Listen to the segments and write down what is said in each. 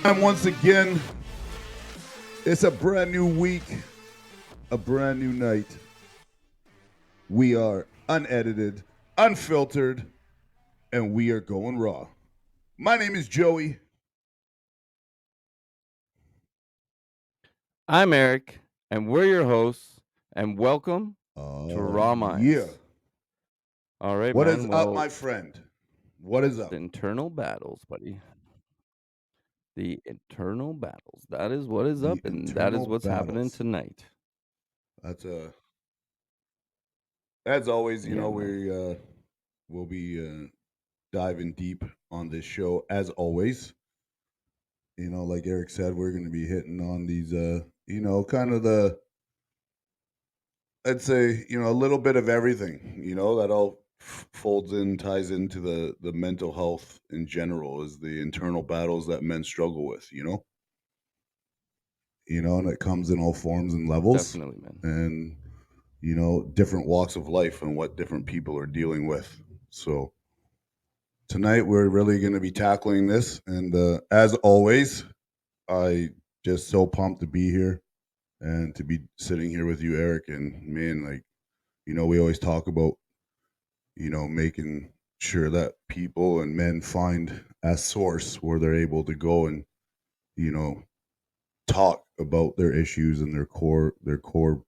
time once again. It's a brand new week, a brand new night. We are unedited, unfiltered, and we are going raw. My name is Joey. I'm Eric, and we're your hosts, and welcome to Raw Yeah. Minds. All right, What is man. up, Well, my friend? What is the up? internal battles, buddy. The internal battles. That is what is The up, and that is internal what's happening battles. tonight. That's as always, Yeah, man. we will be diving deep on this show as always. Like Eric said, we're going to be hitting on these kind of the I'd say, a little bit of everything, that all folds in, ties into the mental health in general is the internal battles that men struggle with, and it comes in all forms and levels Definitely, man. and, different walks of life and what different people are dealing with. So tonight we're really going to be tackling this. And as always, I just so pumped to be here and to be sitting here with you, Eric. And man, like, we always talk about making sure that people and men find a source where they're able to go and, you know, talk about their issues and their core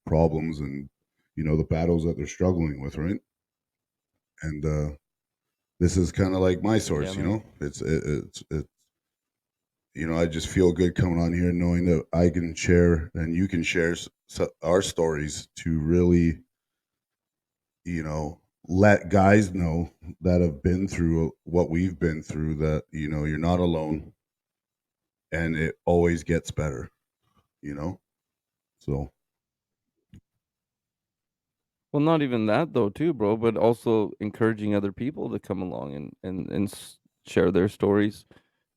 problems and, the battles that they're struggling with, right? And this is kind of like my Yeah, source, man. I just feel good coming on here knowing that I can share and you can share our stories to really, let guys know that have been through what we've been through that, you're not alone and it always gets better, you know? So, Well, not even that though, too, bro. But also encouraging other people to come along and share their stories.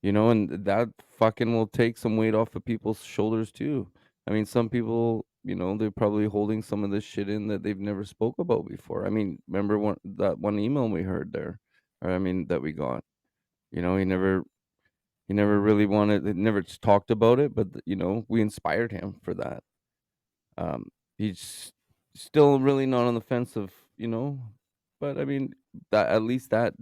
And that fucking will take some weight off of people's shoulders too. I mean, some people, they're probably holding some of this shit in that they've never spoke about before. I mean, remember that one email we heard there, or I mean that we got. He never really wanted, he never talked about it, but we inspired him for that. Um, he's still really not on the fence of, but I mean that at least that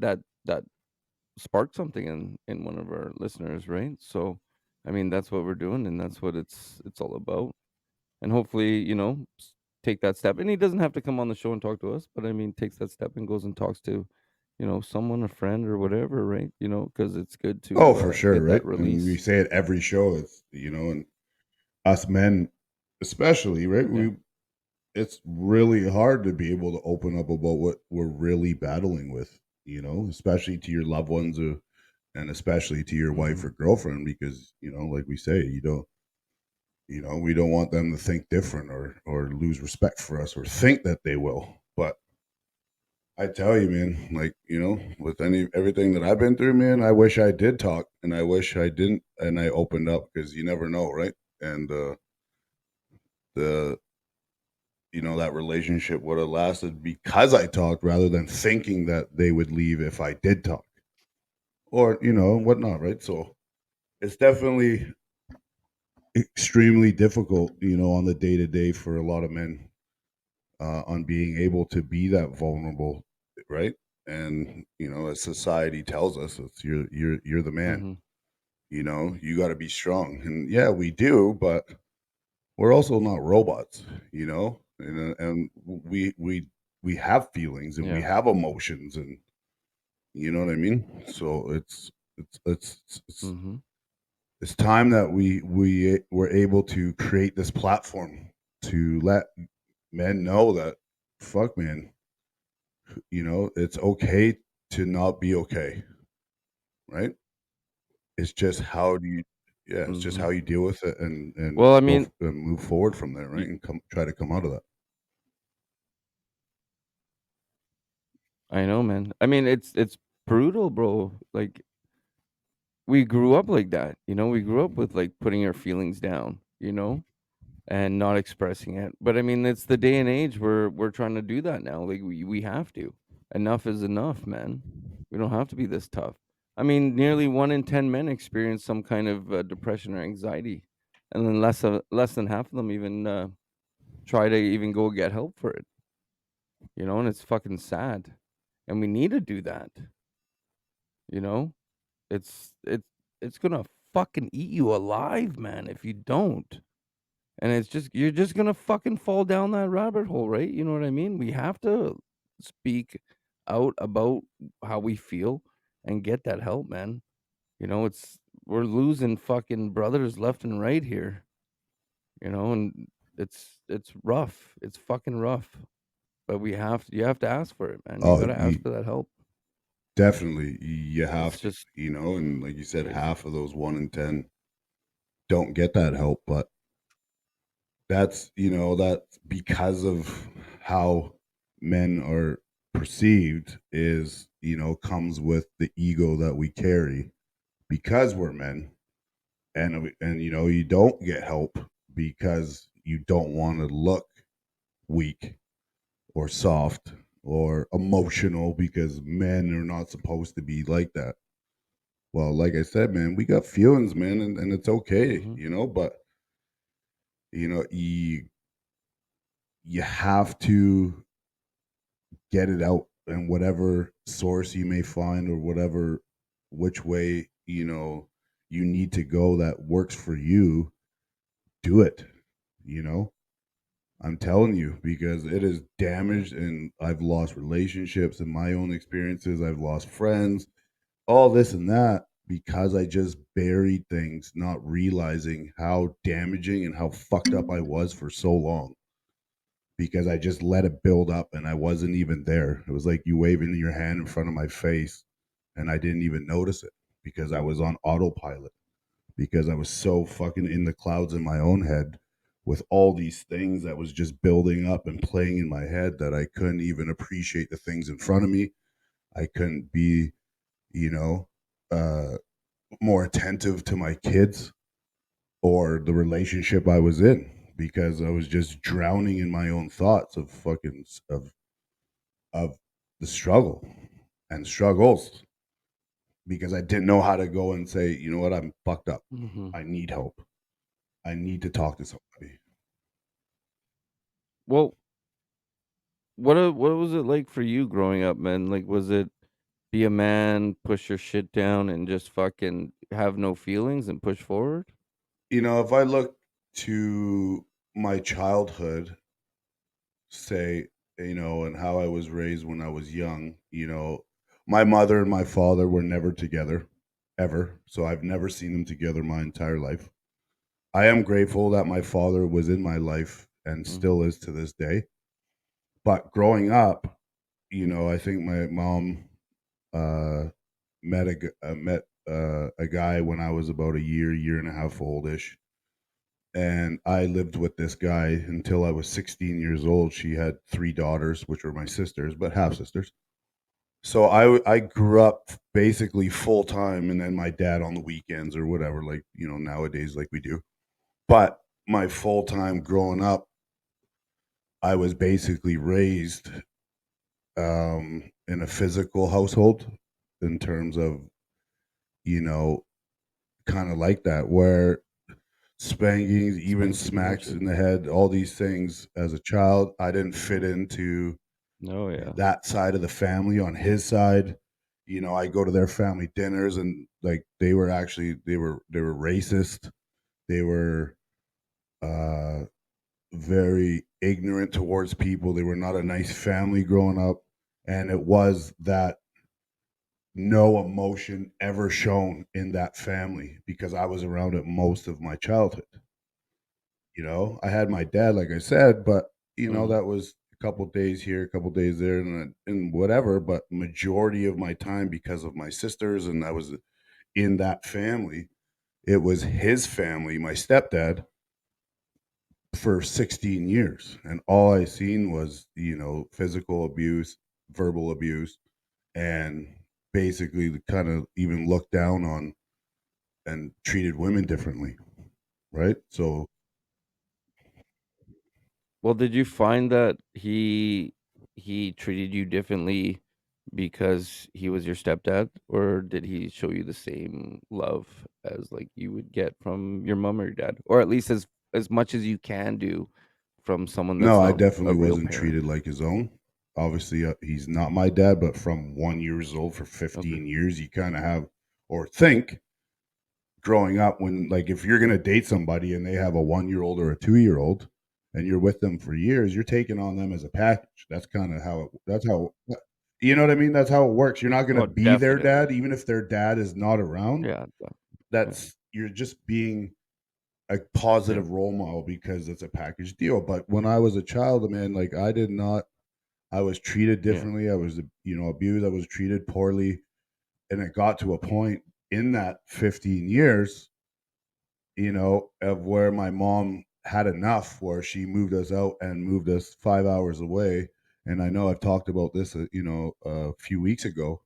sparked something in one of our listeners, right? So, I mean, that's what we're doing, and that's what it's all about. And hopefully, take that step. And he doesn't have to come on the show and talk to us, but I mean, takes that step and goes and talks to, someone, a friend or whatever, right? Because it's good oh, to for sure, get right? that And we release. say it every show. And us men, especially, right? Yeah. It's really hard to be able to open up about what we're really battling with, especially to your loved ones and especially to your Hmm. wife or girlfriend, because, like we say, we don't want them to think different or lose respect for us or think that they will. But I tell you, man, like, with everything that I've been through, man, I wish I did talk and I wish I didn't and I opened up because you never know, right? And the that relationship would have lasted because I talked rather than thinking that they would leave if I did talk. Or, whatnot, right? So it's definitely extremely difficult, on the day to day for a lot of men on being able to be that vulnerable, right? And as society tells us, it's you're the man. Hmm. You got to be strong, and yeah, we do, but we're also not robots, and we have feelings and we Yeah. have emotions, and you know what I mean. So it's Hmm. it's time that we were able to create this platform to let men know that fuck man, it's okay to not be okay, right? It's just how do you yeah, it's just Hmm. how you deal with it and Well, I go mean, and move forward from there, right? y- And try to come out of that. I know, man. I mean, it's brutal, bro. Like we grew up like that, we grew up with like putting our feelings down, and not expressing it. But I mean, it's the day and age where we're trying to do that now. Like we have to. Enough is enough, man. We don't have to be this tough. I mean, nearly 1 in 10 men experience some kind of, depression or anxiety, and then less than half of them even, try to even go get help for it, and it's fucking sad, and we need to do that, you know? It's it's it's gonna fucking eat you alive, man, if you don't, and you're just gonna fucking fall down that rabbit hole, right? You know what I mean? We have to speak out about how we feel and get that help, man. It's we're losing fucking brothers left and right here, and it's rough. It's fucking rough. But you have to ask for it, man. You Oh, gotta ask for that help. definitely, you have It's to, just and like you said, crazy. half of those 1 in 10 don't get that help, but that's because of how men are perceived is, comes with the ego that we carry because we're men. And you don't get help because you don't want to look weak or soft or emotional because men are not supposed to be like that. Well, like I said, man, we got feelings, man, and it's okay, Mhm. but you have to get it out and whatever source you may find or whatever which way you need to go that works for you, do it. you know I'm telling you, because it is damaged, and I've lost relationships in my own experiences. I've lost friends, all this and that, because I just buried things, not realizing how damaging and how fucked up I was for so long. Because I just let it build up and I wasn't even there. It was like you waving your hand in front of my face and I didn't even notice it because I was on autopilot, because I was so fucking in the clouds in my own head with all these things that was just building up and playing in my head that I couldn't even appreciate the things in front of me. I couldn't be, you know, uh, more attentive to my kids or the relationship I was in because I was just drowning in my own thoughts of of the struggle and struggles, because I didn't know how to go and say, you know what, I'm fucked up. Mhm. I need help. I need to talk to somebody. Well, what was it like for you growing up, man? Like, was it be a man, push your shit down, and just fucking have no feelings and push forward? If I look to my childhood, say, and how I was raised when I was young, my mother and my father were never together, ever. So I've never seen them together my entire life. I am grateful that my father was in my life and Mhm. still is to this day. But growing up, I think my mom uh, met a guy when I was about a year and a half oldish, and I lived with this guy until I was 16 years old. She had three daughters, which were my sisters, but half sisters. So I grew up basically full time, and then my dad on the weekends or whatever, like nowadays, like we do. But my full time growing up, I was basically raised in a physical household, in terms of you know kind of like that, where spankings, even Spanking, smacks gotcha. in the head, all these things as a child. I didn't fit Mhm. into Oh, yeah. that side of the family on his side. I go to their family dinners and like they were racist. They were uh very ignorant towards people. They were not a nice family growing up. And it was that no emotion ever shown in that family because I was around it most of my childhood. I had my dad, like I said, but Mhm. that was a couple days here, a couple days there, and whatever. But majority of my time, because of my sisters, and I was in that family, it was his family, my stepdad, for 16 years, and all I seen was physical abuse, verbal abuse, and basically kind of even looked down on and treated women differently, right? So Well, did you find that he treated you differently because he was your stepdad, or did he show you the same love as like you would get from your mom or your dad, or at least as much as you can do from someone No, that's I not a definitely real wasn't parent? treated like his own. Obviously, he's not my dad, but from 1 years old for Okay. 15 years, you kind of have, or think, growing up, when, like, if you're gonna date somebody and they have a 1 year old or a 2 year old, and you're with them for years, you're taking on them as a package. That's kind of how it. That's how. You know what I mean? That's how it works. You're not gonna Oh, be their definitely. dad, even if their dad is not around. Yeah. Yeah. That's You're just being a Yeah. positive role model because it's a package deal. But when I was a child, man, like, I did not. I was treated Yeah. differently. I was, abused. I was treated poorly, and it got to a point in that 15 years, of where my mom had enough, where she moved us out and moved us 5 hours away. And I know I've talked about this, a few weeks ago,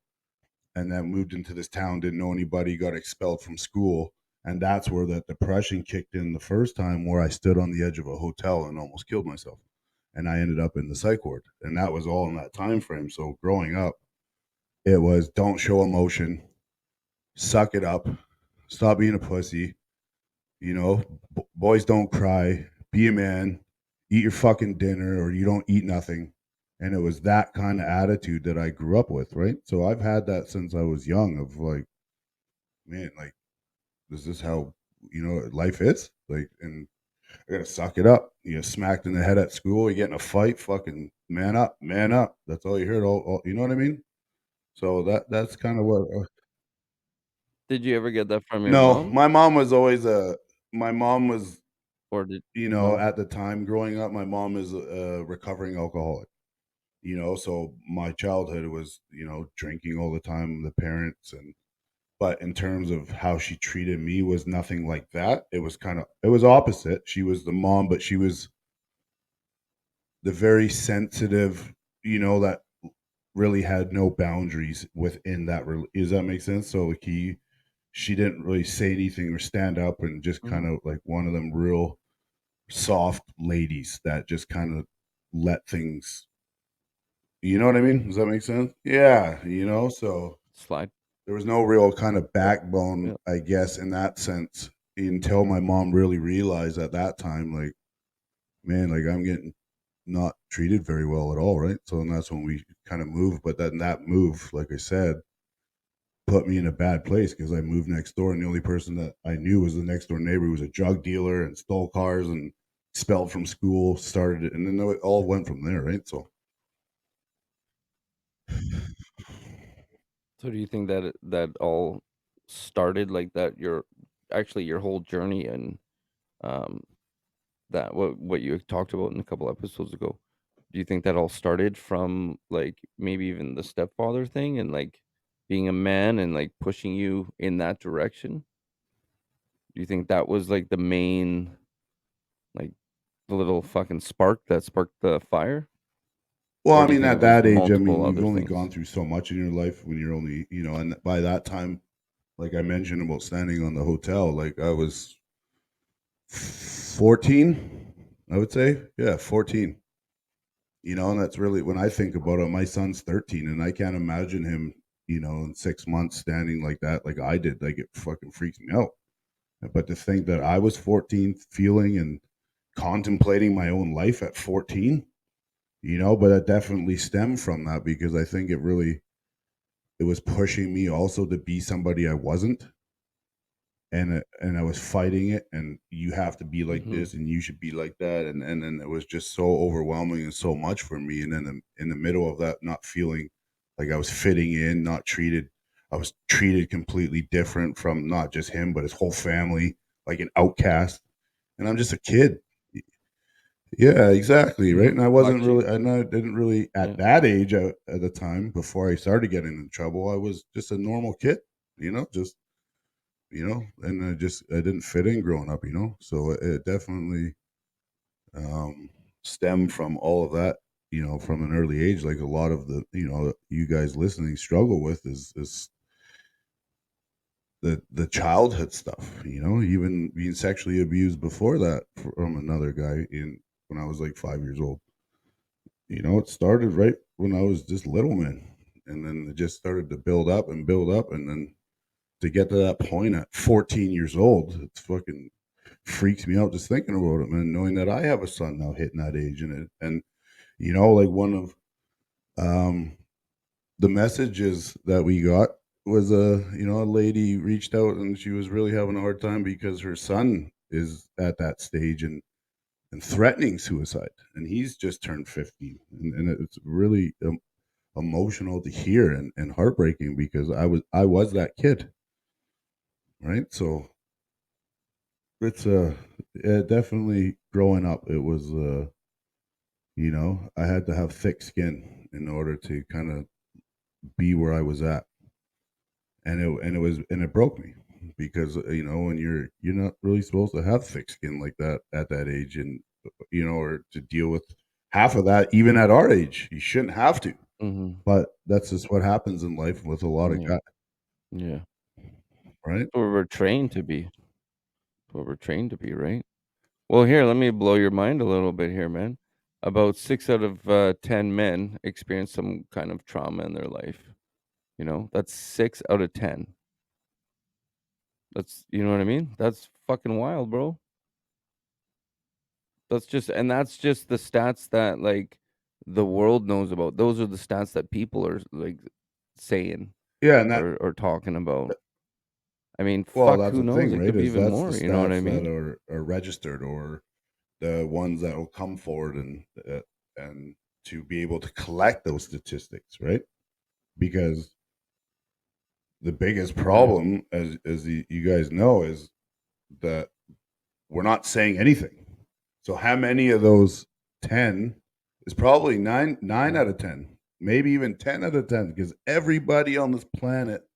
and then moved into this town, didn't know anybody, got expelled from school. And that's where that depression kicked in the first time, where I stood on the edge of a hotel and almost killed myself. And I ended up in the psych ward. And that was all in that time frame. So growing up, it was, don't show emotion, suck it up, stop being a pussy, you know, boys don't cry, be a man, eat your fucking dinner, or you don't eat nothing. And it was that kind of attitude that I grew up with, right? So I've had that since I was young, of like, man, like, is this how, life is? Like, and I gotta suck it up. You get smacked in the head at school, you get in a fight, fucking man up, man up. That's all you heard. You know what I mean? So that's kind of what. Did you ever get that from your No, mom, my mom was always a. My mom was, or did no? at the time growing up, my mom is a recovering alcoholic. So my childhood was, drinking all the time, the parents, and but in terms of how she treated me, was nothing like that. It was opposite. She was the mom, but she was the very sensitive, that really had no boundaries within that. Does that make sense? So, like, she didn't really say anything or stand up, and just kind Mhm. of like one of them real soft ladies that just kind of let things. You know what I mean? Does that make sense? Yeah. So Slide. there was no real kind of Yep. backbone, Yep. I guess, in that sense, until my mom really realized at that time, like, man, like, I'm getting not treated very well at all, right? So, and that's when we kind of moved. But then that move, like I said, put me in a bad place, because I moved next door, and the only person that I knew was the next door neighbor, who was a drug dealer and stole cars and expelled from school, started it, and then it all went from there, right? So, So do you think that that all started like that? Your actually your whole journey and um that what you talked about in a couple episodes ago. Do you think that all started from like maybe even the stepfather thing and like being a man and like pushing you in that direction? Do you think that was like the main like the little fucking spark that sparked the fire? well, Or I do you mean, think it at was that age, I multiple mean, you've other only things? gone through so much in your life when you're only, and by that time, like I mentioned about standing on the hotel, like, I was 14, I would say. Yeah, 14. And that's really, when I think about it, my son's 13, and I can't imagine him, in 6 months standing like that, like I did. Like, it fucking freaks me out. But to think that I was 14, feeling and contemplating my own life at 14, but it definitely stemmed from that, because I think it was pushing me also to be somebody I wasn't. And I was fighting it, and you have to be like Mhm. this, and you should be like that, and then it was just so overwhelming and so much for me. And then in the middle of that, not feeling like I was fitting in, not treated, I was treated completely different from not just him but his whole family, like an outcast. And I'm just a kid. Yeah, exactly, right. Mhm. And I Black wasn't sheep. really, and I didn't really at Yeah. that age, at the time before I started getting in trouble, I was just a normal kid, just, and I didn't fit in growing up, so it definitely, um, stemmed from all of that, from an early age. Like, a lot of the, you guys listening struggle with is the childhood stuff, even being sexually abused before that from another guy, in when I was like 5 years old. It started right when I was just little, man. and then it just started to build up and build up, and then to get to that point at 14 years old, it's fucking freaks me out just thinking about it, man. Knowing that I have a son now hitting that age, and like one of um, the messages that we got was a lady reached out and she was really having a hard time because her son is at that stage and threatening suicide, and he's just turned 15, and it's really emotional to hear and heartbreaking because I was that kid, right? So it's yeah, definitely growing up. It was I had to have thick skin in order to kind of be where I was at, and it broke me because when you're not really supposed to have thick skin like that at that age, and or to deal with half of that even at our age. You shouldn't have to, Mhm. but that's just what happens in life with a lot of Yeah. guys, Yeah. right? Or we're trained to be. What we're trained to be, right? Well, here, let me blow your mind a little bit here, man. About 6 out of 10 men experience some kind of trauma in their life. That's 6 out of 10. You know what I mean? That's fucking wild, bro. That's just the stats that like the world knows about. Those are the stats that people are like saying Yeah, and that or talking about. I mean, well, fuck, that's who the knows? thing, It right? could be Is even that's the more, you know what I stats that mean? are registered, or the ones that will come forward and to be able to collect those statistics, right? Because the biggest Yeah. problem, as you guys know, is that we're not saying anything. So how many of those 10 is probably nine Mm. out of 10, maybe even 10 out of 10, because everybody on this planet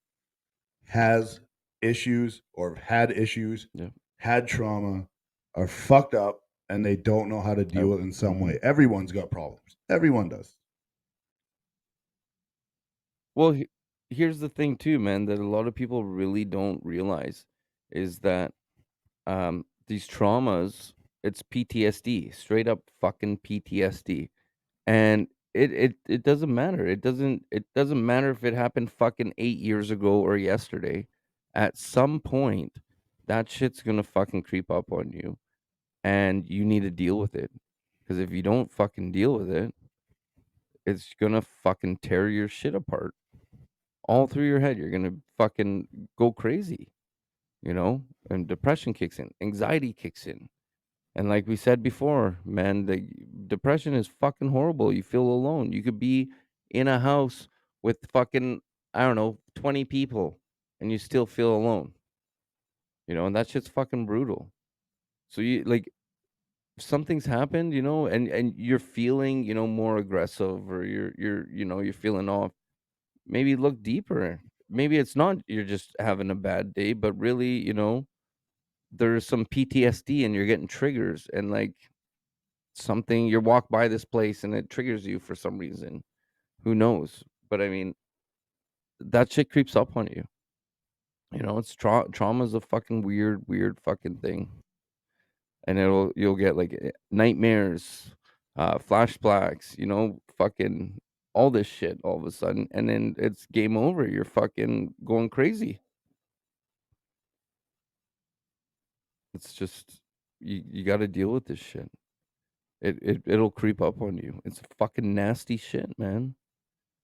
has issues or had issues, Yeah. had trauma, are fucked up, and they don't know how to deal with it in some way. Mhm. Everyone's got problems. Everyone does. Well, here's the thing too, man, that a lot of people really don't realize is that these traumas, it's PTSD, straight up fucking PTSD. And it doesn't matter. It doesn't matter if it happened fucking 8 years ago or yesterday. At some point, that shit's gonna fucking creep up on you, and you need to deal with it. Because if you don't fucking deal with it, it's gonna fucking tear your shit apart. All through your head, you're gonna fucking go crazy, you know? And depression kicks in, anxiety kicks in. And like we said before, man, the depression is fucking horrible. You feel alone. You could be in a house with fucking, I don't know, 20 people and you still feel alone, and that shit's fucking brutal. So you like something's happened, and you're feeling, more aggressive or you're feeling off. Maybe look deeper. Maybe it's not you're just having a bad day, but really, there's some PTSD and you're getting triggers and like something you walk by this place and it triggers you for some reason. Who knows? But I mean, that shit creeps up on you. It's trauma's a fucking weird fucking thing. And you'll get like nightmares, flashbacks, fucking all this shit all of a sudden, and then it's game over. You're fucking going crazy. It's just you got to deal with this shit. It'll creep up on you. It's fucking nasty shit, man.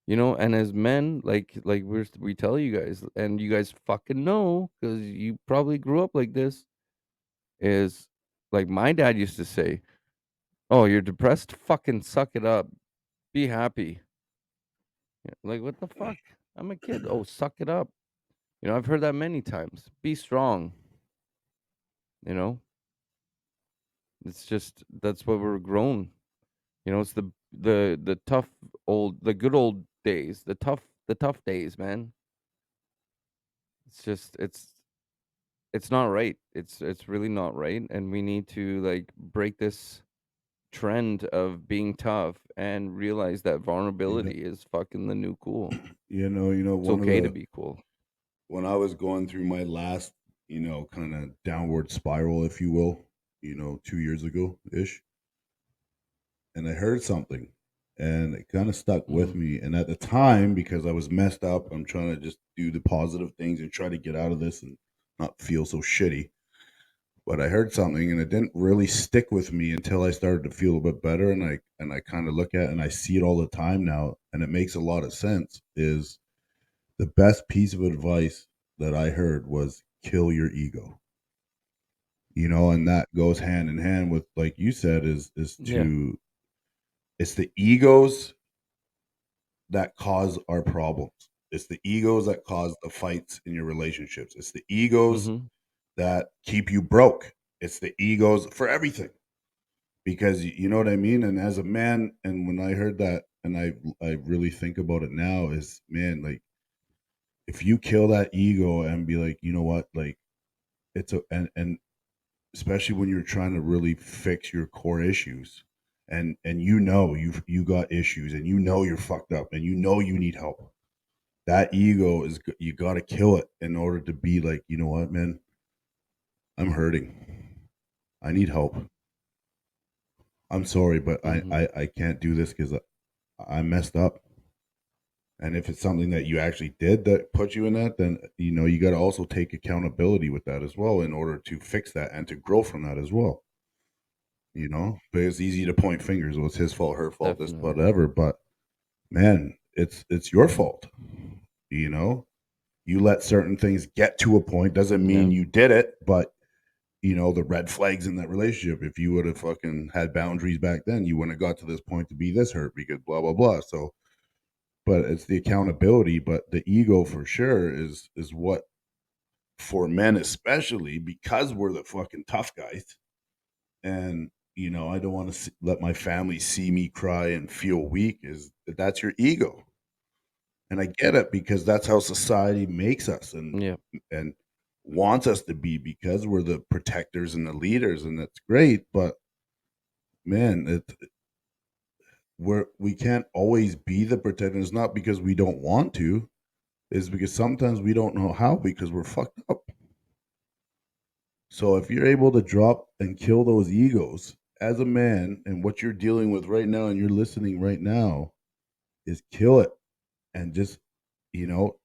And as men, like we tell you guys, and you guys fucking know because you probably grew up like this. Is like my dad used to say, "Oh, you're depressed? Fucking suck it up. Be happy." Yeah, like what the fuck? I'm a kid. Oh, suck it up. I've heard that many times. Be strong. You know, it's just that's what we're grown. It's the tough the good old days, the tough days, man. It's just it's not right. It's really not right, and we need to, like, break this trend of being tough and realize that You know, vulnerability is fucking the new cool. It's one of okay to the be cool. when I was going through my last, kind of downward spiral, if you will, 2 years ago ish, and I heard something. and it kind of stuck with Mhm. me. And at the time, because I was messed up, I'm trying to just do the positive things and try to get out of this and not feel so shitty. But I heard something and it didn't really stick with me until I started to feel a bit better, and I kind of look at it and I see it all the time now, and it makes a lot of sense. Is the best piece of advice that I heard was kill your ego. And that goes hand in hand with, like you said, is Yeah. to it's the egos that cause our problems. It's the egos that cause the fights in your relationships. It's the egos Mhm. that keep you broke. It's the egos for everything. Because you know what I mean? And as a man, and when I heard that and I really think about it now, is, man, like, if you kill that ego and be like, you know what, like, it's a and especially when you're trying to really fix your core issues, and you got issues, and you're fucked up, and you need help. That ego you got to kill it in order to be like, you know what, man, I'm hurting, I need help, I'm sorry, but i Mhm. i, I can't do this because I messed up. And if it's something that you actually did that put you in that, then you got to also take accountability with that as well in order to fix that and to grow from that as well. But it's easy to point fingers. Well, it's his fault, her fault, this, Definitely. whatever. But man, it's your fault. You know, you let certain things get to a point, doesn't mean Yeah. you did it, but the red flags in that relationship. If you would have fucking had boundaries back then, you wouldn't have got to this point to be this hurt because blah blah blah. So, but it's the accountability, but the ego for sure is what, for men especially, because we're the fucking tough guys, and I don't want to let my family see me cry and feel weak. Is that's your ego? And I get it, because that's how society makes us, Yeah. and wants us to be, because we're the protectors and the leaders, and that's great. But man, we can't always be the protectors. Not because we don't want to, is because sometimes we don't know how, because we're fucked up. So if you're able to drop and kill those egos as a man, and what you're dealing with right now and you're listening right now, is kill it, and just, you know,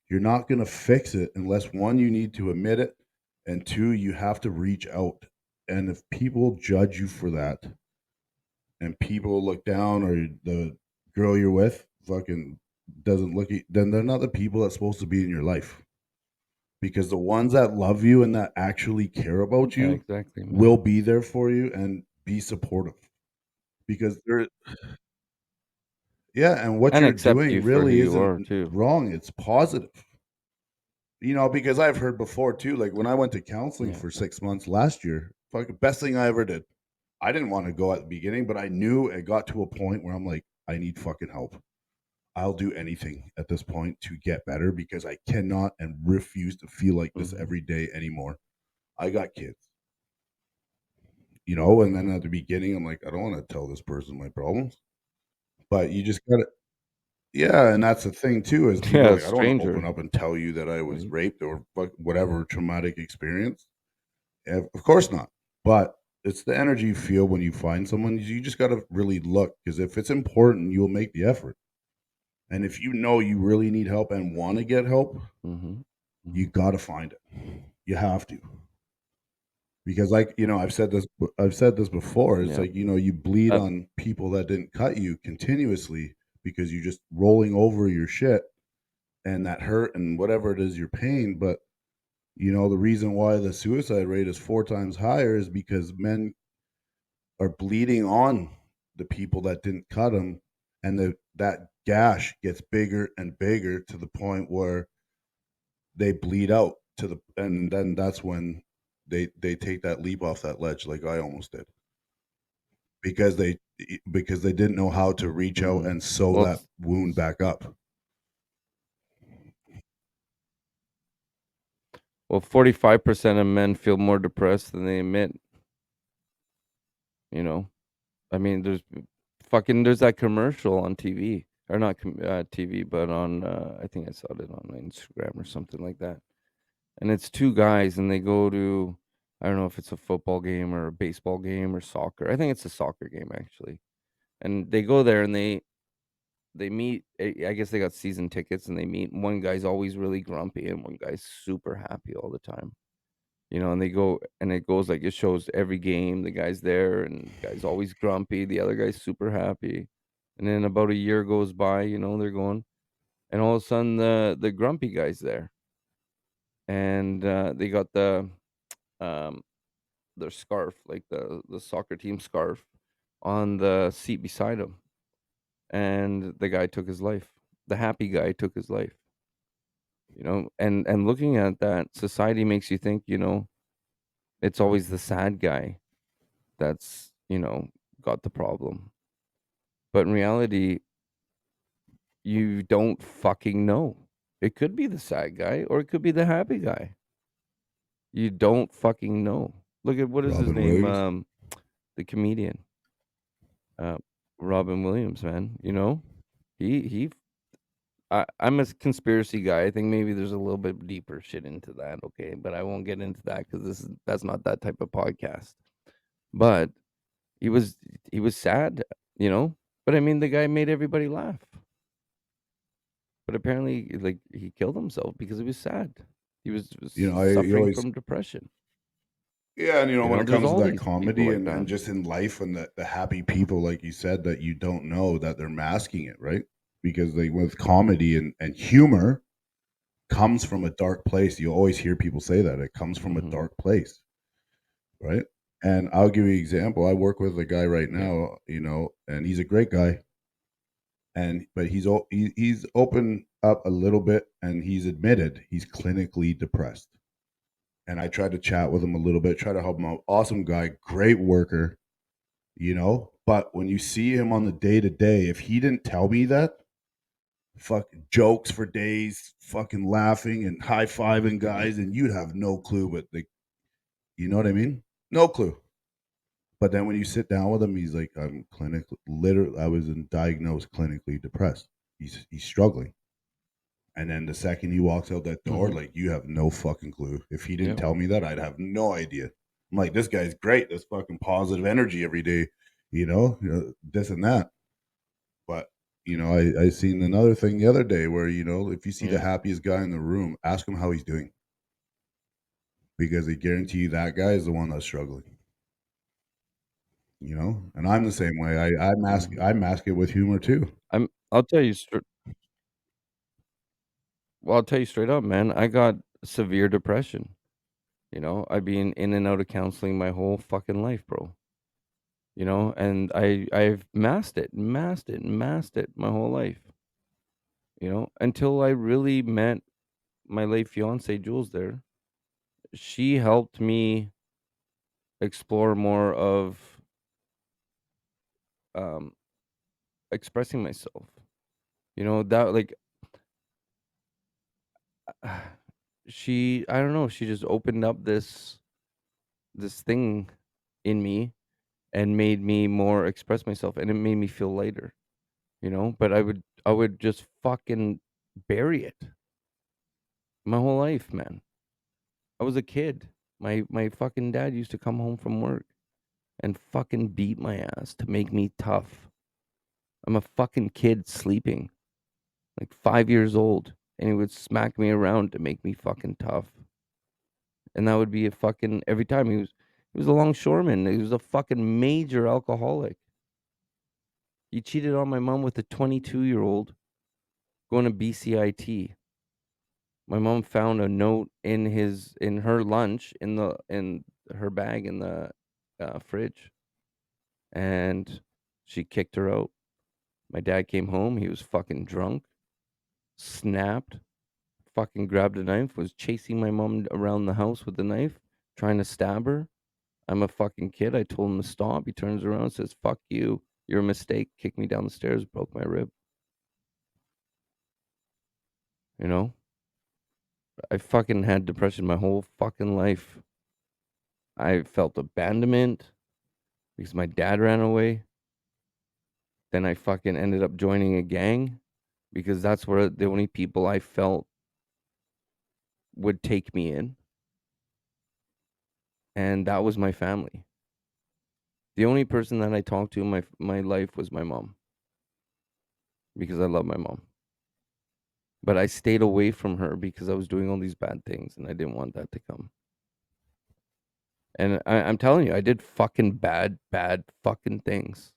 you're not going to fix it unless, one, you need to admit it, and two, you have to reach out. And if people judge you for that, and people look down, or the girl you're with fucking doesn't look at, then they're not the people that's supposed to be in your life, because the ones that love you and that actually care about Yeah, you exactly, will man. be there for you and be supportive, because they're, yeah, and what And you're accept doing you for who really you isn't are too. wrong, it's positive. Because I've heard before too, like when I went to counseling Yeah. for 6 months last year, fucking best thing I ever did. I didn't want to go at the beginning, but I knew it got to a point where I'm like, I need fucking help. I'll do anything at this point to get better, because I cannot and refuse to feel like this Mhm. every day anymore. I got kids, and then at the beginning, I'm like, I don't want to tell this person my problems. But you just gotta, yeah, and that's the thing too, is people Yeah, are a like, I don't want to open stranger, up and tell you that I was right? raped or whatever traumatic experience. Of course not. But it's the energy you feel when you find someone. You just got to really look, because if it's important, you'll make the effort. And if you know you really need help and want to get help, Mhm. you Mhm. got to find it. You have to. Because, like, I've said this before. It's Yeah. like, you bleed Uh, on people that didn't cut you continuously, because you're just rolling over your shit, and that hurt and whatever it is, your pain. But the reason why the suicide rate is 4 times higher is because men are bleeding on the people that didn't cut them, and that gash gets bigger and bigger to the point where they bleed out and then that's when they take that leap off that ledge, like I almost did, because they didn't know how to reach out mhm. and sew Well, that wound back up. 45% of men feel more depressed than they admit, you know? I mean, there's that commercial on TV, or not TV, but on, I think I saw it on Instagram or something like that, and it's 2 guys, and they go to, I don't know if it's a football game or a baseball game or soccer. I think it's a soccer game, actually, And they go there and they meet. I guess they got season tickets, and they meet. One guy's always really grumpy, and one guy's super happy all the time. And they go, and it goes like it shows every game. The guy's there, and the guy's always grumpy. The other guy's super happy. And then about a year goes by. They're going, and all of a sudden the grumpy guy's there, and they got um their scarf, like the soccer team scarf, on the seat beside him, and the guy took his life. The happy guy took his life. And looking at that, society makes you think, it's always the sad guy that's, got the problem. But in reality, you don't fucking know. It could be the sad guy or it could be the happy guy. You don't fucking know. Look at what is his Robin name? Williams. The comedian, uh, Robin Williams, man. He I'm a conspiracy guy. I think maybe there's a little bit deeper shit into that, okay? But I won't get into that because that's not that type of podcast. But he was he was sad, you know. But I mean, the guy made everybody laugh. But apparently, like he killed himself because he was sad. He was You suffering always, from depression. yeah, and when it There's comes to all that these people comedy like and that. just in life and the happy people, like you said, that you don't know that they're masking it, right? Because like with comedy and humor comes from a dark place. You always hear people say that it comes from a Hmm. dark place, right? And I'll give you an example. I work with a guy right Yeah. now, and he's a great guy, and but he's opened up a little bit, and he's admitted he's clinically depressed. And I tried to chat with him a little bit, try to help him out. Awesome guy, great worker, But when you see him on the day to day, if he didn't tell me that, fucking jokes for days, fucking laughing and high fiving guys, and you'd have no clue. But you know what I mean? No clue. But then when you sit down with him, he's like, "I'm clinically, literally, I was diagnosed clinically depressed. He's struggling." And then the second he walks out that door, Hmm. like you have no fucking clue. If he didn't Yeah. tell me that, I'd have no idea. I'm like, this guy's great. This fucking positive energy every day, this and that. But I seen another thing the other day where if you see the Yeah. happiest guy in the room, ask him how he's doing because I guarantee you that guy is the one that's struggling. And I'm the same way. Hmm. I mask it with humor too. I'll tell you straight. Well, I'll tell you straight up, man. I got severe depression. I've been in and out of counseling my whole fucking life, bro. And I've masked it my whole life. Until I really met my late fiance Jules there. She helped me explore more of um expressing myself. That like I don't know, she just opened up this thing in me and made me more express myself, and it made me feel lighter. But I would just fucking bury it my whole life, man. I was a kid. My fucking dad used to come home from work and fucking beat my ass to make me tough. I'm a fucking kid sleeping, like 5 years old, and he would smack me around to make me fucking tough. And that would be a fucking every time he was a longshoreman. He was a fucking major alcoholic. He cheated on my mom with a 22-year-old going to BCIT. My mom found a note in her lunch in her bag in the fridge, and she kicked her out. My dad came home. He was fucking drunk, snapped, fucking grabbed a knife, was chasing my mom around the house with the knife, trying to stab her. I'm a fucking kid. I told him to stop. He turns around and says, "Fuck you. You're a mistake." Kicked me down the stairs, broke my rib. You know? I fucking had depression my whole fucking life. I felt abandonment because my dad ran away. Then I fucking ended up joining a gang because that's where the only people I felt would take me in. And that was my family. The only person that I talked to in my life was my mom because I love my mom. But I stayed away from her because I was doing all these bad things and I didn't want that to come. And I'm telling you, I did fucking bad fucking things.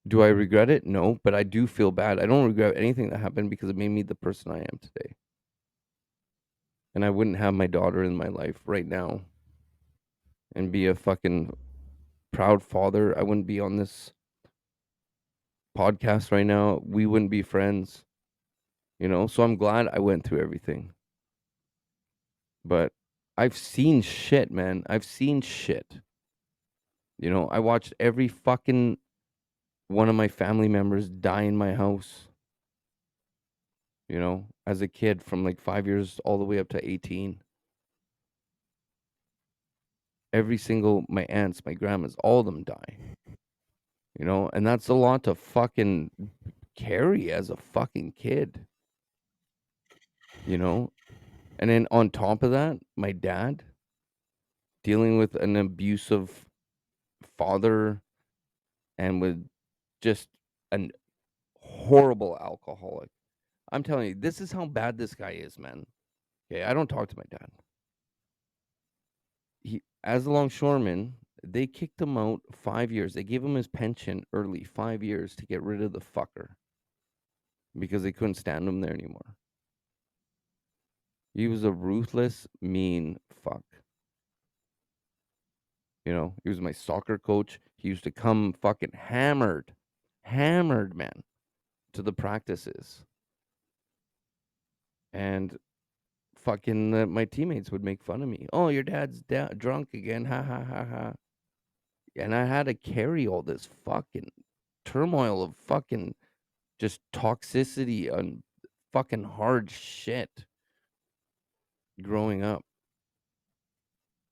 Do I regret it? No, but I do feel bad. I don't regret anything that happened because it made me the person I am today. And I wouldn't have my daughter in my life right now and be a fucking proud father. I wouldn't be on this podcast right now. We wouldn't be friends, you know? So I'm glad I went through everything. But I've seen shit, man. I've seen shit. You know, I watched every fucking one of my family members die in my house, you know, as a kid from like 5 years all the way up to 18. Every single my aunts, my grandmas, all of them die. You know, and that's a lot to fucking carry as a fucking kid. You know? And then on top of that, my dad dealing with an abusive father and with just an horrible alcoholic. I'm telling you, this is how bad this guy is, man. Okay, I don't talk to my dad. He, as a longshoreman, they kicked him out 5 years. They gave him his pension early, 5 years to get rid of the fucker because they couldn't stand him there anymore. He was a ruthless, mean fuck. You know, he was my soccer coach. He used to come fucking hammered, man, to the practices. And fucking my teammates would make fun of me. Oh, your dad's drunk again. Ha ha ha ha. And I had to carry all this fucking turmoil of fucking just toxicity and fucking hard shit growing up.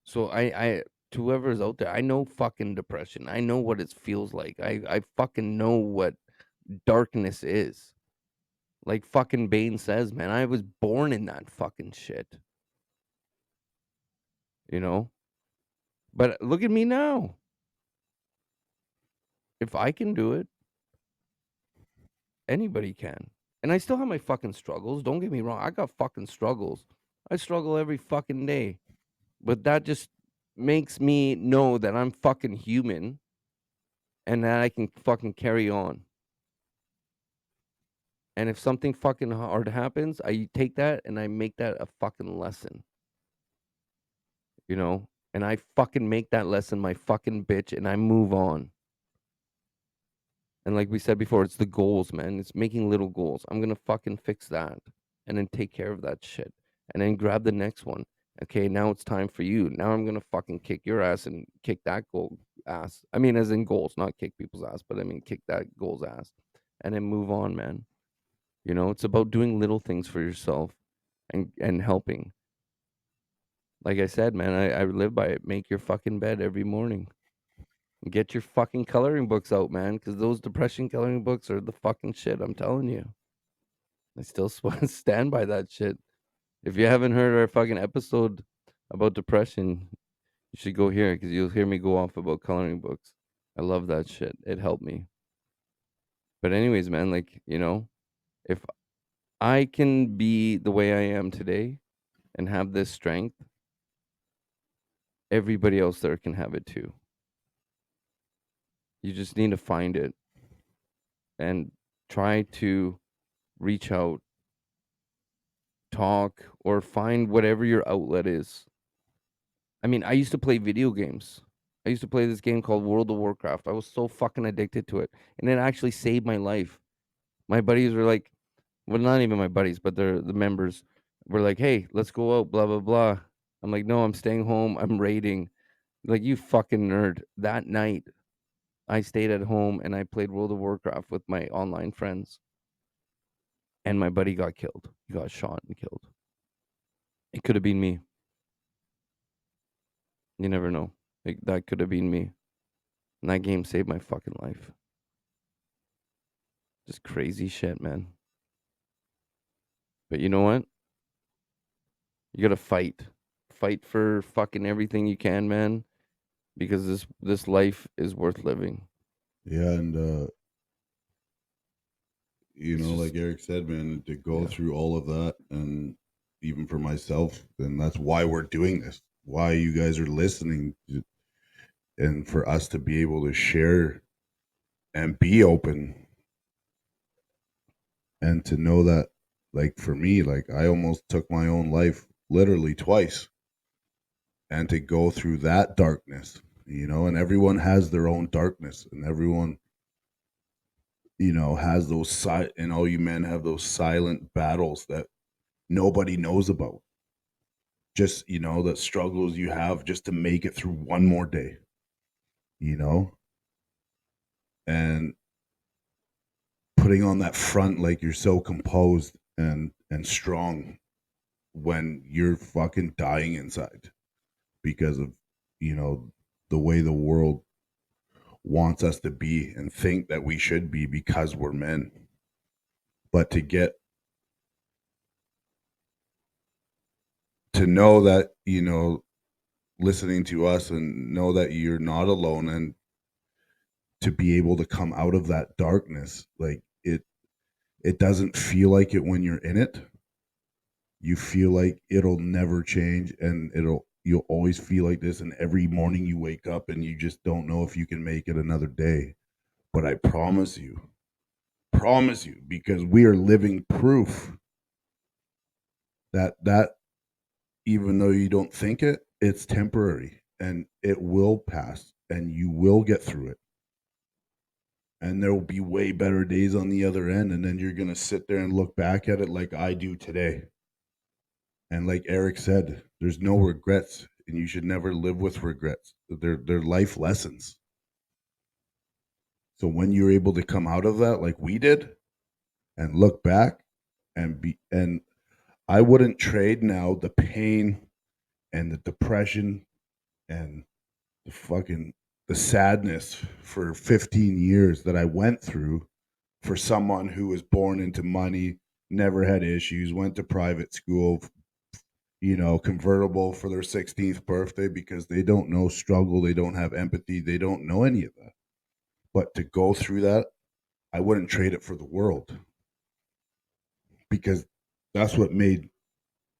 So I to whoever's out there, I know fucking depression. I know what it feels like. I fucking know what darkness is. Like fucking Bane says, man, I was born in that fucking shit. You know? But look at me now. If I can do it, anybody can. And I still have my fucking struggles. Don't get me wrong. I got fucking struggles. I struggle every fucking day. But that just makes me know that I'm fucking human and that I can fucking carry on. And if something fucking hard happens, I take that and I make that a fucking lesson. You know? And I fucking make that lesson my fucking bitch and I move on. And like we said before, it's the goals, man. It's making little goals. I'm gonna fucking fix that and then take care of that shit. And then grab the next one. Okay, now it's time for you. Now I'm gonna fucking kick your ass and kick that goal ass. I mean, as in goals, not kick people's ass, but I mean kick that goal's ass. And then move on, man. You know, it's about doing little things for yourself and helping. Like I said, man, I live by it. Make your fucking bed every morning. Get your fucking coloring books out, man, because those depression coloring books are the fucking shit. I'm telling you. I still stand by that shit. If you haven't heard our fucking episode about depression, you should go here because you'll hear me go off about coloring books. I love that shit. It helped me. But anyways, man, like, you know, if I can be the way I am today and have this strength, everybody else there can have it too. You just need to find it and try to reach out, talk, or find whatever your outlet is. I mean, I used to play video games. I used to play this game called World of Warcraft. I was so fucking addicted to it, and it actually saved my life. My buddies were like, well, not even my buddies, but the members were like, "Hey, let's go out." Blah blah blah. I'm like, "No, I'm staying home. I'm raiding." Like, you fucking nerd. That night, I stayed at home and I played World of Warcraft with my online friends, and my buddy got killed. He got shot and killed. It could have been me. You never know. Like, that could have been me. And that game saved my fucking life. Just crazy shit, man. But you know what? You gotta fight. Fight for fucking everything you can, man. because this life is worth living. Yeah, and It's just like Eric said, man, to go yeah. through all of that, and even for myself, then that's why we're doing this. Why you guys are listening, and for us to be able to share and be open, and to know that, like for me, like I almost took my own life literally twice, and to go through that darkness, and everyone has their own darkness, and everyone, has those and all you men have those silent battles that nobody knows about. Just, the struggles you have just to make it through one more day, you know, and putting on that front like you're so composed and strong when you're fucking dying inside because of, you know, the way the world wants us to be and think that we should be because we're men. But to get to know that, listening to us and know that you're not alone, and to be able to come out of that darkness, like it doesn't feel like it when you're in it. You feel like it'll never change, and you'll always feel like this, and every morning you wake up and you just don't know if you can make it another day. But I promise you, because we are living proof that even though you don't think it, it's temporary and it will pass and you will get through it. And there will be way better days on the other end. And then you're going to sit there and look back at it like I do today. And like Eric said, there's no regrets, and you should never live with regrets. They're life lessons. So when you're able to come out of that like we did and look back and I wouldn't trade now the pain and the depression and the sadness for 15 years that I went through for someone who was born into money, never had issues, went to private school, convertible for their 16th birthday, because they don't know struggle, they don't have empathy, they don't know any of that. But to go through that, I wouldn't trade it for the world, because that's what made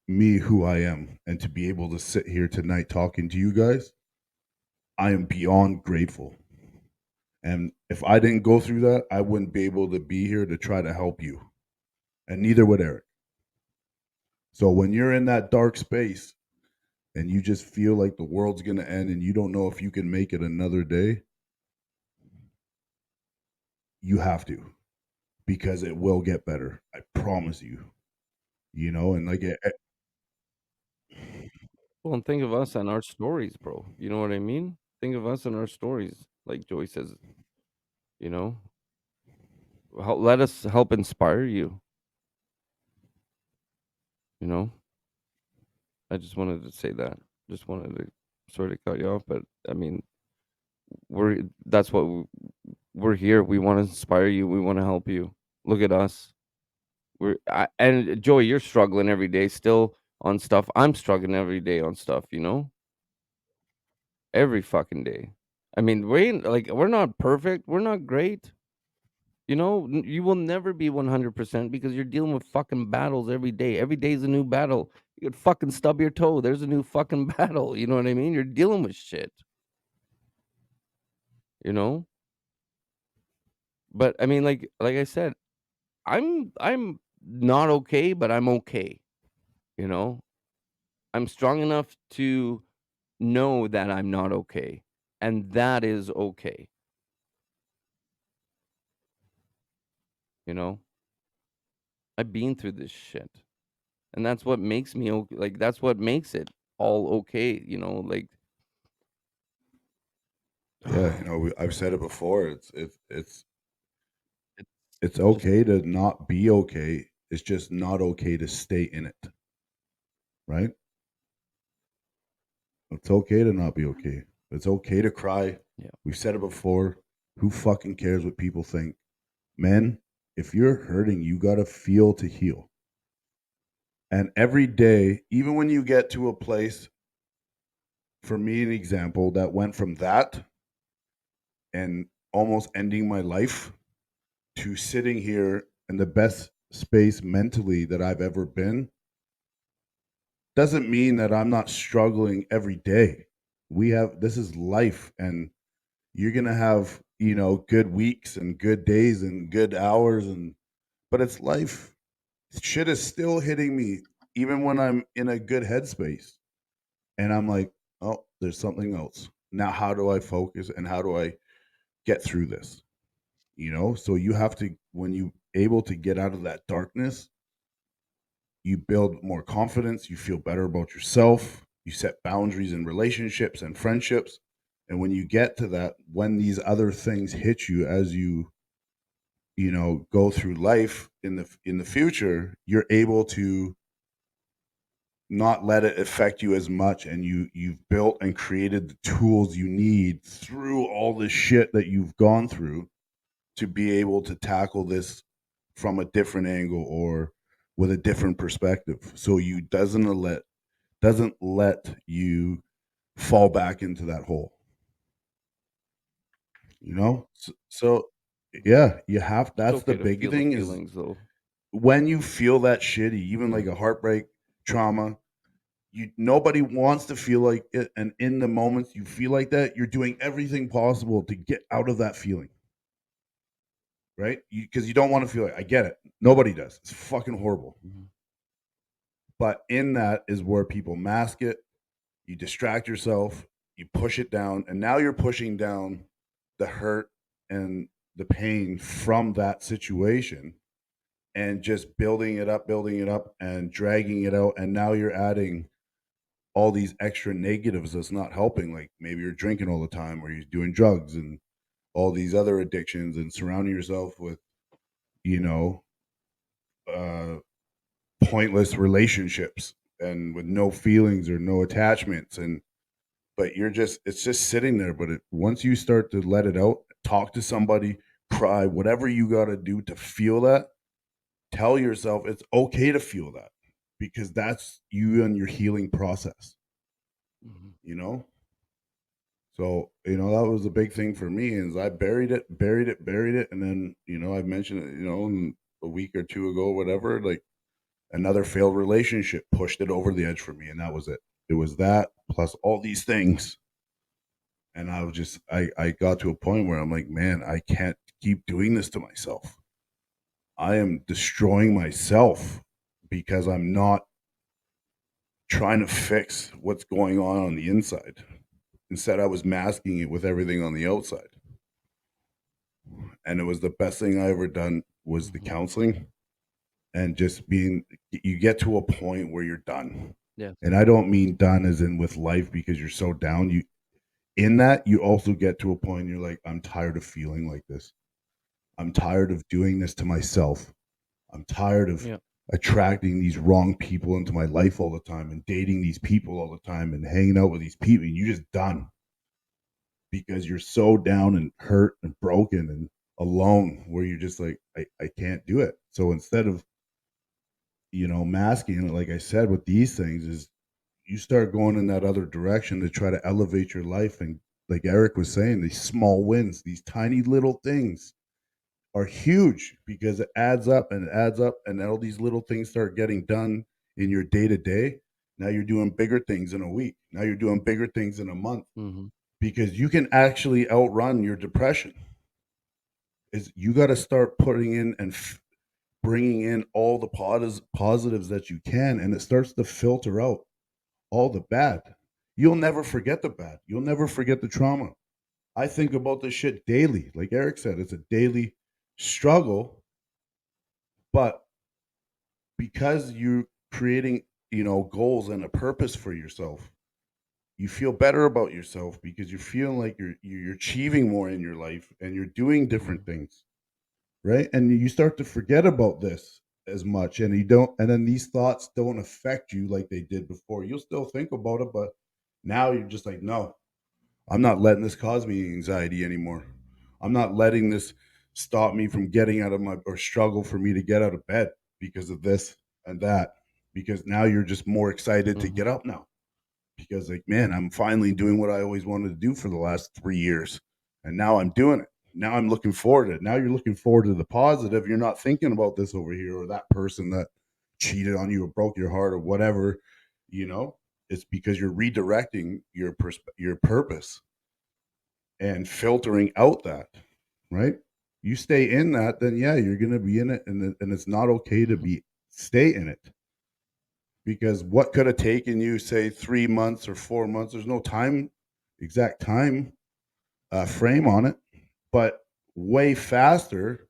me who I am. And to be able to sit here tonight talking to you guys, I am beyond grateful. And if I didn't go through that, I wouldn't be able to be here to try to help you. And neither would Eric. So when you're in that dark space and you just feel like the world's going to end and you don't know if you can make it another day, you have to, because it will get better. I promise you. And like Well, and think of us and our stories, bro. You know what I mean? Think of us and our stories, like Joey says. You know, let us help inspire you. You know, I just wanted to say that. Just wanted to sort of cut you off, but I mean, that's what we're here. We want to inspire you. We want to help you. Look at us. And Joey, you're struggling every day still on stuff. I'm struggling every day on stuff. Every fucking day. I mean, we're not perfect. We're not great. You will never be 100% because you're dealing with fucking battles every day. Every day's a new battle. You could fucking stub your toe. There's a new fucking battle. You know what I mean? You're dealing with shit. You know? But I mean, like I said, I'm not okay, but I'm okay. You know? I'm strong enough to know that I'm not okay. And that is okay. You know? I've been through this shit. And that's what makes me like that's what makes it all okay, like Yeah, I've said it before. it's It's just okay to not be okay. It's just not okay to stay in it, right? It's okay to not be okay. It's okay to cry. yeah. We've said it before. Who fucking cares what people think? Men, if you're hurting, you got to feel to heal. And every day, even when you get to a place for me an example that went from that and almost ending my life to sitting here in the best space mentally that I've ever been doesn't mean that I'm not struggling every day. This is life, and you're going to have, good weeks and good days and good hours, but it's life. Shit is still hitting me even when I'm in a good headspace. And I'm like, oh, there's something else. Now, how do I focus and how do I get through this? So you have to, when you able to get out of that darkness, you build more confidence, you feel better about yourself, you set boundaries in relationships and friendships. And when you get to that, when these other things hit you as go through life in the future, you're able to not let it affect you as much, and you've built and created the tools you need through all this shit that you've gone through to be able to tackle this from a different angle or with a different perspective, so you doesn't let you fall back into that hole. So yeah, you have It's that's the okay to big feel the thing is feelings, though. when you feel that shitty, even Mhm. like a heartbreak, trauma, nobody wants to feel like it, and in the moments you feel like that, you're doing everything possible to get out of that feeling, right? Because you don't want to feel it. I get it. Nobody does. It's fucking horrible. Mhm. But in that is where people mask it. You distract yourself, you push it down, and now you're pushing down the hurt and the pain from that situation and just building it up and dragging it out. And now you're adding all these extra negatives that's not helping. Like maybe you're drinking all the time or you're doing drugs and all these other addictions and surrounding yourself with, you know, uh, pointless relationships and with no feelings or no attachments. And but it's just sitting there. But once you start to let it out, talk to somebody, cry, whatever you got to do to feel that, tell yourself it's okay to feel that because that's you and your healing process, Mhm. you know? So, that was a big thing for me is I buried it, buried it, buried it. And then, I mentioned it, a week or two ago, whatever, like another failed relationship pushed it over the edge for me. And that was it. It was that plus all these things. And I got to a point where I'm like, man, I can't keep doing this to myself. I am destroying myself because I'm not trying to fix what's going on the inside. Instead, I was masking it with everything on the outside. And it was the best thing I ever done was the Mhm. counseling and just being you get to a point where you're done. Yes. And I don't mean done as in with life because you're so down. You in that you also get to a point you're like, I'm tired of feeling like this. I'm tired of doing this to myself. I'm tired of Yeah. attracting these wrong people into my life all the time and dating these people all the time and hanging out with these people. And you're just done because you're so down and hurt and broken and alone where you're just like, I can't do it. So instead of, masking it, like I said, with these things is you start going in that other direction to try to elevate your life. And like Eric was saying, these small wins, these tiny little things are huge because it adds up and it adds up, and all these little things start getting done in your day to day. Now you're doing bigger things in a week. Now you're doing bigger things in a month Mhm. because you can actually outrun your depression. Is you got to start putting in and bringing in all the positives that you can, and it starts to filter out all the bad. You'll never forget the bad. You'll never forget the trauma. I think about this shit daily. Like Eric said, it's a daily struggle, but because you're creating, goals and a purpose for yourself, you feel better about yourself because you're feeling like you're achieving more in your life and you're doing different Mhm. things, right? And you start to forget about this as much, and you don't, and then these thoughts don't affect you like they did before. You'll still think about it, but now you're just like, no, I'm not letting this cause me anxiety anymore. I'm not letting this stop me from getting out of my or struggle for me to get out of bed because of this and that. Because now you're just more excited to get Mhm. up now because like, man, I'm finally doing what I always wanted to do for the last 3 years, and now I'm doing it. Now I'm looking forward to it. Now you're looking forward to the positive. You're not thinking about this over here or that person that cheated on you or broke your heart or whatever. You know, it's because you're redirecting your purpose and filtering out that, right? You stay in that, then yeah, you're gonna be in it, and it's not okay to Mhm. be stay in it, because what could have taken you, say, 3 months or 4 months? There's no exact time frame on it, but way faster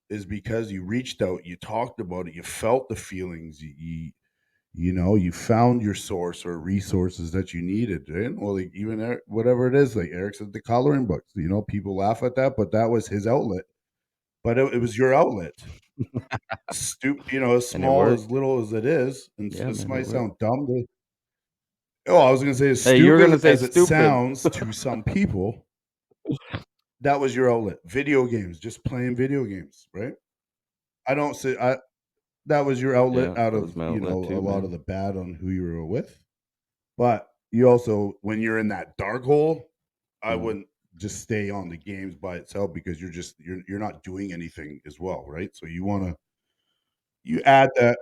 is because you reached out, you talked about it, you felt the feelings, you found your source or resources that you needed, right? Well, like even whatever it is, like Eric said, the coloring books. People laugh at that, but that was his outlet. But it was your outlet. As And it small, as worked. little as it is, and Yeah, this man, it might worked. sound dumb to. Oh, I was gonna say, as Hey, you were stupid gonna say as it stupid. sounds to some people, that was your outlet. Video games, just playing video games, right? I don't say I that was your outlet Yeah, out that of, was my outlet a too, lot of man. the bad on who you were with. But you also, when you're in that dark hole, I Mhm. wouldn't just stay on the games by itself, because you're not doing anything as well, right? So you add that.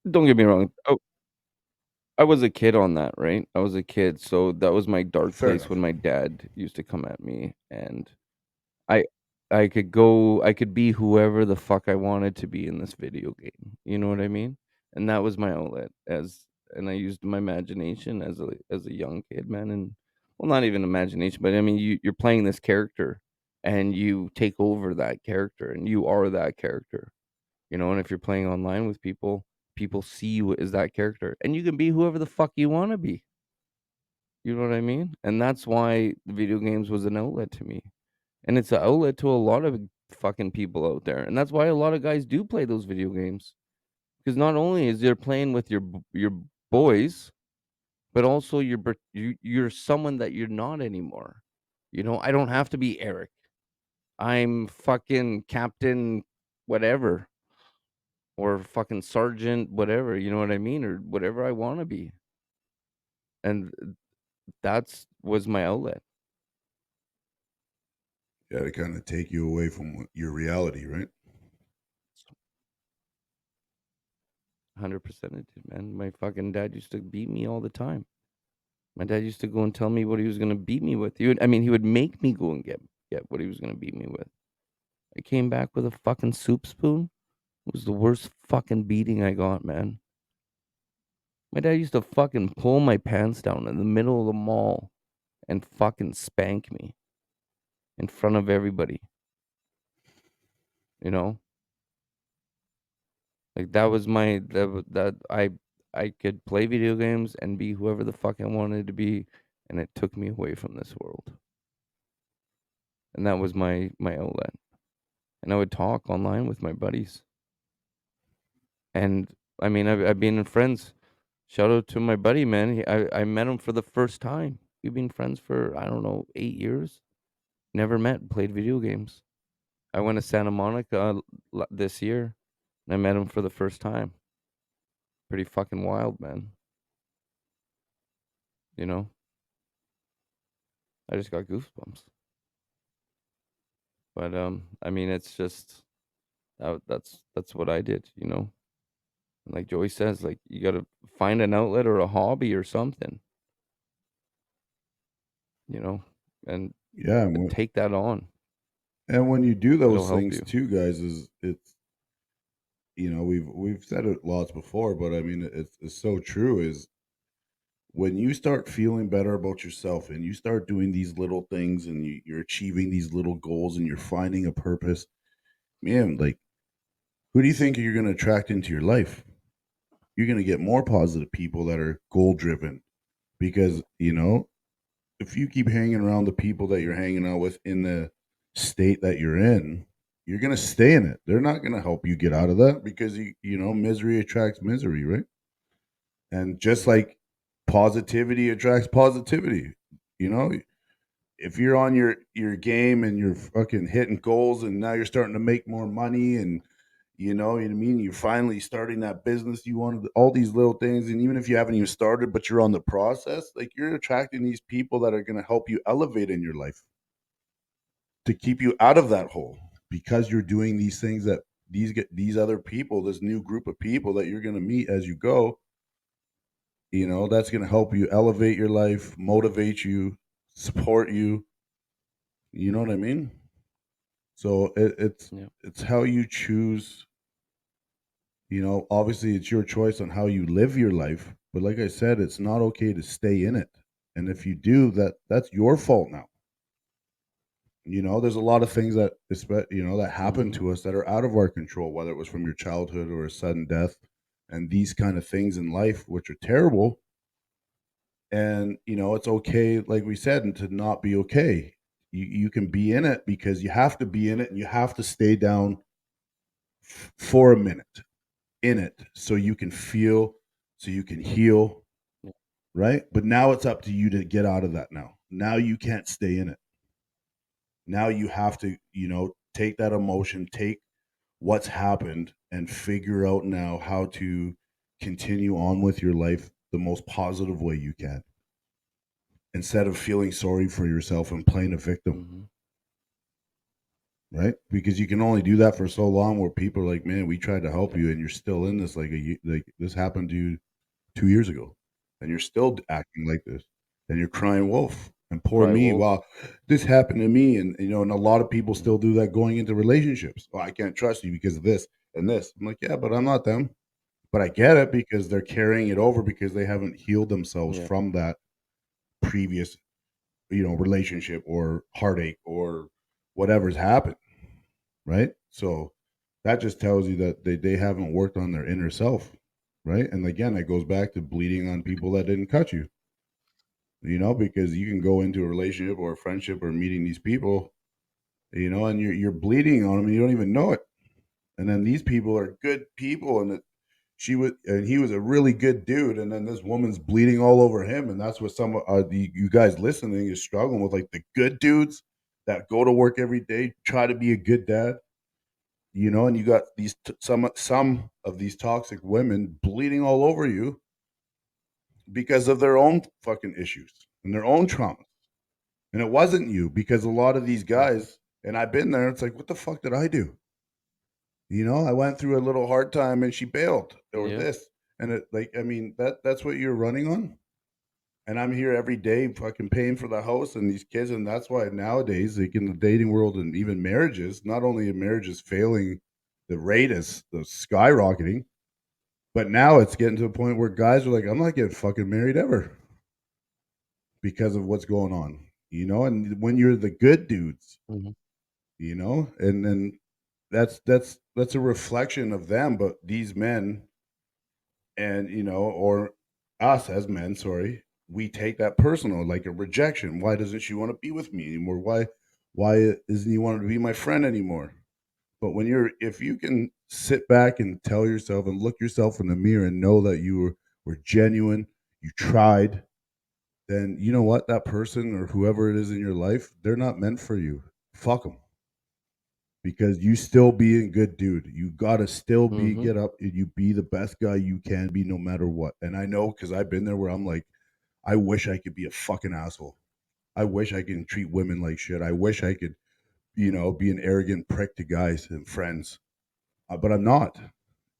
Don't get me wrong. I was a kid on that, right? I was a kid, so that was my dark Fair place when enough. my dad used to come at me, and I I could be whoever the fuck I wanted to be in this video game, you know what I mean? And that was my outlet, and I used my imagination as a young kid, man, and well, not even imagination, but I mean, you're playing this character, and you take over that character, and you are that character, and if you're playing online with people, people see you as that character, and you can be whoever the fuck you wanna be, you know what I mean? And that's why the video games was an outlet to me. And it's an outlet to a lot of fucking people out there, and that's why a lot of guys do play those video games. Because not only is you're playing with your boys, but also you're someone that you're not anymore. I don't have to be Eric. I'm fucking Captain whatever, or fucking Sergeant whatever, you know what I mean? Or whatever I wanna be, and that's was my outlet. Yeah, to kind of take you away from your reality, right? 100% it did, man. My fucking dad used to beat me all the time. My dad used to go and tell me what he was gonna beat me with. He would make me go and get what he was gonna beat me with. I came back with a fucking soup spoon. It was the worst fucking beating I got, man. My dad used to fucking pull my pants down in the middle of the mall and fucking spank me in front of everybody, you know? Like that was my that wa- that I could play video games and be whoever the fuck I wanted to be, and it took me away from this world. And that was my outlet. And I would talk online with my buddies. And I've been in friends. Shout out to my buddy, man. I met him for the first time. We've been friends for, I don't know, 8 years. Never met, played video games. I went to Santa Monica this year, and I met him for the first time. Pretty fucking wild, man. You know, I just got goosebumps. But it's just that's what I did. And like Joey says, like you got to find an outlet or a hobby or something. You know, and Yeah, take that on. and when you do It'll those help things you. too, guys, is it's we've said it lots before, but I mean it's so true. Is when you start feeling better about yourself and you start doing these little things, and you're achieving these little goals, and you're finding a purpose, man, like, who do you think you're going to attract into your life? You're going to get more positive people that are goal driven, because if you keep hanging around the people that you're hanging out with in the state that you're in, you're going to stay in it. They're not going to help you get out of that, because misery attracts misery, right? And just like positivity attracts positivity, you know, if you're on your game and you're fucking hitting goals, and now you're starting to make more money, and You know what I mean? You're finally starting that business. You wanted all these little things, and even if you haven't even started, but you're on the process, like you're attracting these people that are going to help you elevate in your life to keep you out of that hole because you're doing these things that these other people, this new group of people that you're going to meet as you go, you know, that's going to help you elevate your life, motivate you, support you. You know what I mean? So Yeah. it's how you choose. You know, obviously, it's your choice on how you live your life. But like I said, it's not okay to stay in it. And if you do, that's your fault now. You know, there's a lot of things that that happen Mhm. to us that are out of our control, whether it was from your childhood or a sudden death, and these kind of things in life, which are terrible. And it's okay, like we said, and to not be okay. You can be in it because you have to be in it, and you have to stay down for a minute in it so you can feel, so you can heal, Yeah. right? But now it's up to you to get out of that now. Now you can't stay in it. Now you have to, take that emotion, take what's happened, and figure out now how to continue on with your life the most positive way you can instead of feeling sorry for yourself and playing a victim, Mhm. right? Because you can only do that for so long where people are like, man, we tried to help you and you're still in this like this happened to you 2 years ago, and you're still acting like this, and you're crying wolf. And poor Cry me, wolf. wow, this happened to me, and and a lot of people Mhm. still do that going into relationships. Oh, I can't trust you because of this and this. I'm like, yeah, but I'm not them. But I get it because they're carrying it over because they haven't healed themselves Yeah. from that previous, relationship or heartache or whatever's happened, right? So that just tells you that they haven't worked on their inner self, right? And again, it goes back to bleeding on people that didn't cut you, because you can go into a relationship or a friendship or meeting these people, and you're bleeding on them and you don't even know it. And then these people are good people, and he was a really good dude, and then this woman's bleeding all over him, and that's what some of you guys listening is struggling with, like the good dudes that go to work every day, try to be a good dad, and you got some of these toxic women bleeding all over you because of their own fucking issues and their own trauma. And it wasn't you because a lot of these Mhm. guys, and I've been there, it's like, what the fuck did I do? I went through a little hard time and she bailed or Yeah. this. And it like, I mean, that's what you're running on. And I'm here every day fucking paying for the house and these kids. And that's why nowadays, like in the dating world and even marriages, not only are marriages failing, the rate is skyrocketing, but now it's getting to a point where guys are like, I'm not getting fucking married ever because of what's going on. And when you're the good dudes, Mhm. and then that's a reflection of them, but these men, and or us as men, sorry, we take that personal, like a rejection. Why doesn't she want to be with me anymore? Why isn't he wanting to be my friend anymore? But if you can sit back and tell yourself and look yourself in the mirror and know that you were genuine, you tried, then you know what, that person or whoever it is in your life, they're not meant for you. Fuck them, because you still being good dude. You gotta still be Mhm. get up and you be the best guy you can be no matter what. And I know because I've been there where I'm like, I wish I could be a fucking asshole. I wish I could treat women like shit. I wish I could, be an arrogant prick to guys and friends. But I'm not.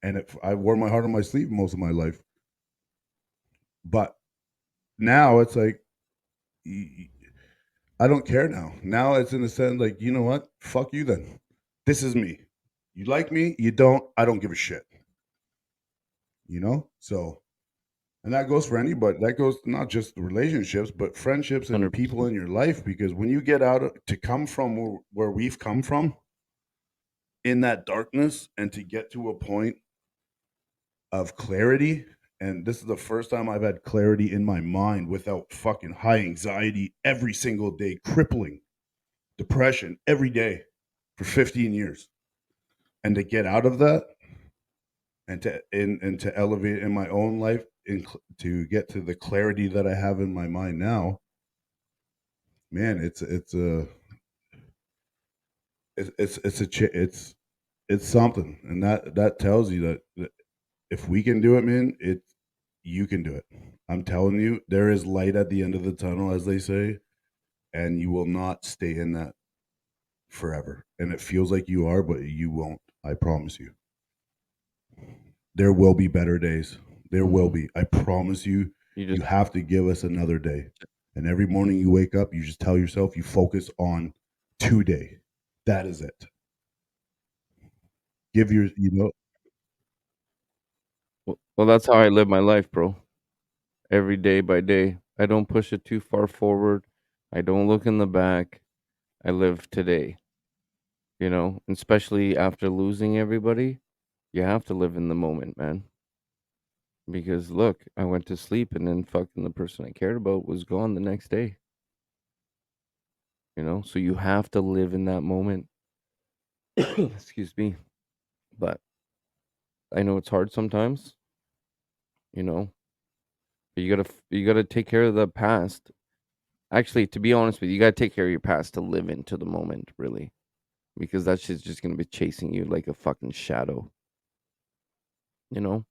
And I wore my heart on my sleeve most of my life. But now it's like, I don't care now. Now it's in a sense like, you know what? Fuck you then. This is me. You like me? You don't? I don't give a shit. So, and that goes for anybody. That goes not just relationships, but friendships and people 100%. in your life. Because when you get to come from where we've come from in that darkness and to get to a point of clarity, and this is the first time I've had clarity in my mind without fucking high anxiety every single day, crippling depression every day for 15 years. And to get out of that and to elevate in my own life to get to the clarity that I have in my mind now, man, it's a it's something, and that tells you that if we can do it, man, you can do it. I'm telling you, there is light at the end of the tunnel, as they say, and you will not stay in that forever. And it feels like you are, but you won't. I promise you. There will be better days. There will Mhm. be. I promise you. You You just have to give us another day. And every morning you wake up, you just tell yourself you focus on today. That is it. Give your, well, that's how I live my life, bro. Every day by day. I don't push it too far forward. I don't look in the back. I live today, you know? And especially after losing everybody, you have to live in the moment, man. Because look, I went to sleep and then fucking the person I cared about was gone the next day, you know? So you have to live in that moment. Excuse me. But I know it's hard sometimes, you know? But you gotta take care of the past. Actually, to be honest with you, you gotta take care of your past to live into the moment, really. Because that shit's just gonna be chasing you like a fucking shadow, you know?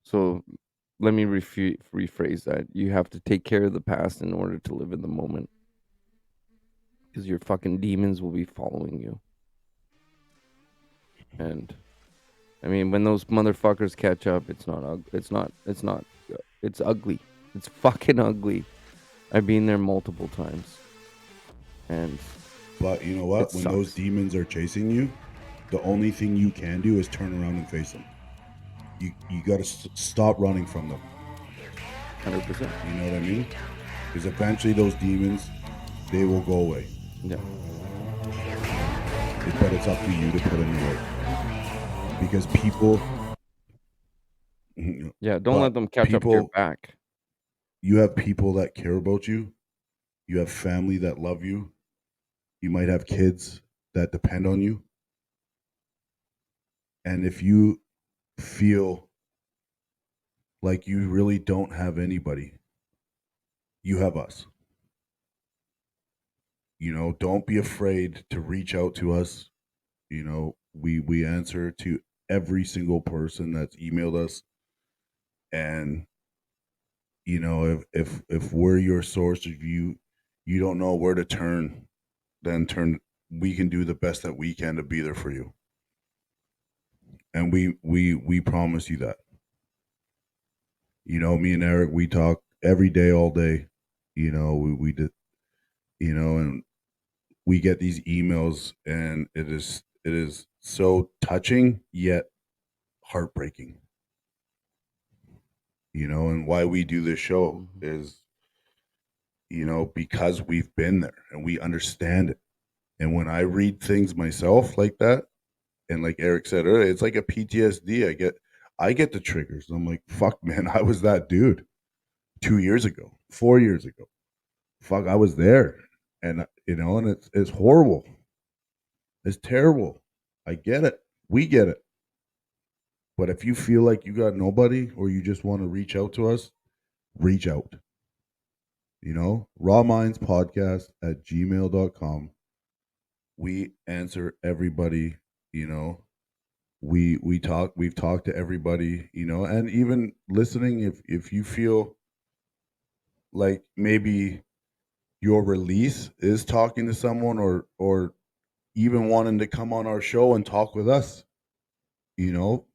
So let me rephrase that. You have to take care of the past in order to live in the moment. Because your fucking demons will be following you. And I mean, when those motherfuckers catch up, it's ugly. It's fucking ugly. I've been there multiple times. And but you know it what? When those sucks. demons are chasing you, the only thing you can do is turn around and face them. You got to stop running from them. 100%. You know what I mean? Because eventually those demons, they will go away. Yeah. But it's up to you to put in the work. Because people, Yeah, don't let but them catch up to your people, back. you have people that care about you. You have family that love you. You might have kids that depend on you. And if you feel like you really don't have anybody, you have us. Don't be afraid to reach out to us. We answer to every single person that's emailed us, and if we're your source, if you don't know where to turn, then turn. We can do the best that we can to be there for you, and we promise you that. Me and Eric, we talk every day, all day. We did, and we get these emails, and it is so touching yet heartbreaking. And why we do this show Mhm. is, because we've been there and we understand it. And when I read things myself like that, and like Eric said earlier, it's like a PTSD. I get the triggers. I'm like, fuck, man, I was that dude 2 years ago, 4 years ago. Fuck, I was there, and and it's horrible. It's terrible. I get it. We get it. But if you feel like you got nobody, or you just want to reach out to us, reach out. Raw Minds Podcast at gmail.com. We answer everybody. you know we've talked to everybody, and even listening, if you feel like maybe your release is talking to someone, or even wanting to come on our show and talk with us,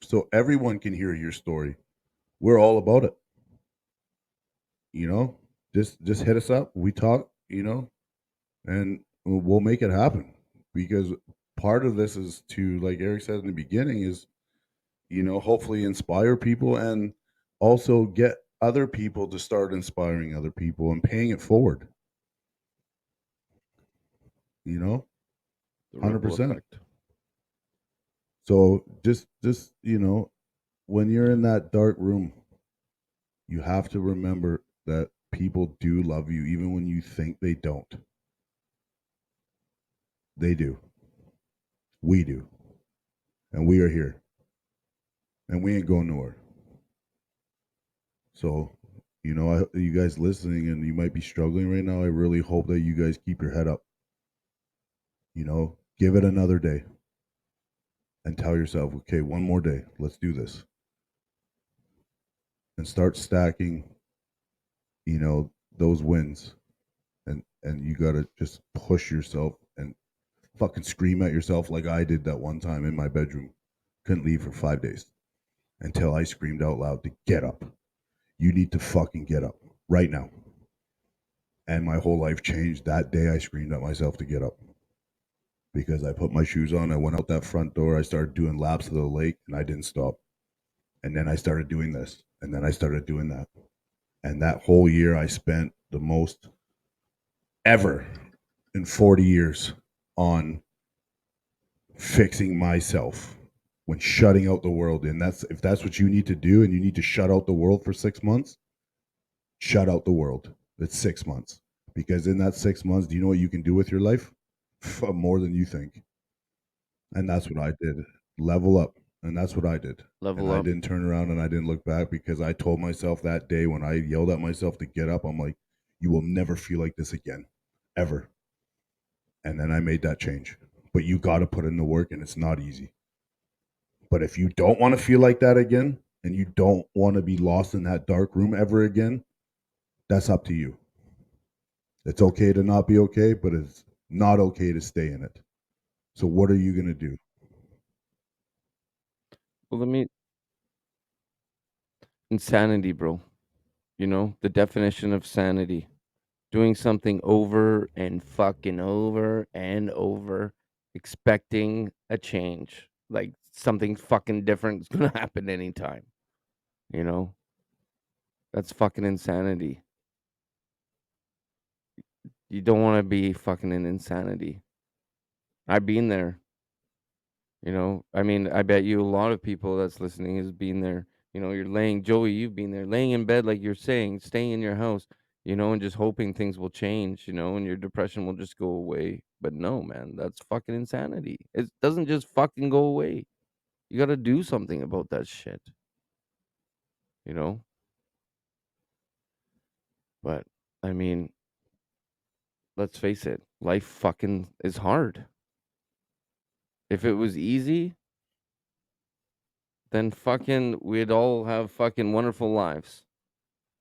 so everyone can hear your story. We're all about it. you know just hit us up. We talk, and we'll make it happen, because part of this is to, like Eric said in the beginning, is hopefully inspire people, and also get other people to start inspiring other people and paying it forward, you know The ripple 100%. effect. So just when you're in that dark room, you have to remember that people do love you, even when you think they don't. They do. We do. And we are here, and we ain't going nowhere. So, you guys listening, and you might be struggling right now, I really hope that you guys keep your head up. Give it another day. and tell yourself, okay, one more day, let's do this, and start stacking, those wins. And you gotta just push yourself and fucking scream at yourself like I did that one time in my bedroom. Couldn't leave for 5 days until I screamed out loud to get up. You need to fucking get up right now. And my whole life changed that day. I screamed at myself to get up because I put my shoes on. I went out that front door. I started doing laps of the lake and I didn't stop. And then I started doing this. And then I started doing that. And that whole year, I spent the most ever in 40 years on fixing myself when shutting out the world. And that's if that's what you need to do and you need to shut out the world for 6 months, shut out the world. It's 6 months. Because in that 6 months, do you know what you can do with your life? More than you think. And that's what I did. Level up. And that's what I did. And Level I up. didn't turn around and I didn't look back because I told myself that day when I yelled at myself to get up, I'm like, you will never feel like this again, ever. And then I made that change. But you got to put in the work and it's not easy. But if you don't want to feel like that again and you don't want to be lost in that dark room ever again, that's up to you. It's okay to not be okay, but it's not okay to stay in it. So what are you going to do? Well, let me insanity, bro. You know, the definition of sanity. Doing something over and fucking over and over, expecting a change. Like something fucking different is gonna happen anytime. You know? That's fucking insanity. You don't wanna be fucking in insanity. I've been there. You know, I mean, I bet you a lot of people that's listening has been there. You know, you're laying, Joey, you've been there, laying in bed, like you're saying, staying in your house, you know, and just hoping things will change, you know, and your depression will just go away. But no, man, that's fucking insanity. It doesn't just fucking go away. You got to do something about that shit, you know? But I mean, let's face it, life fucking is hard. If it was easy, then fucking we'd all have fucking wonderful lives.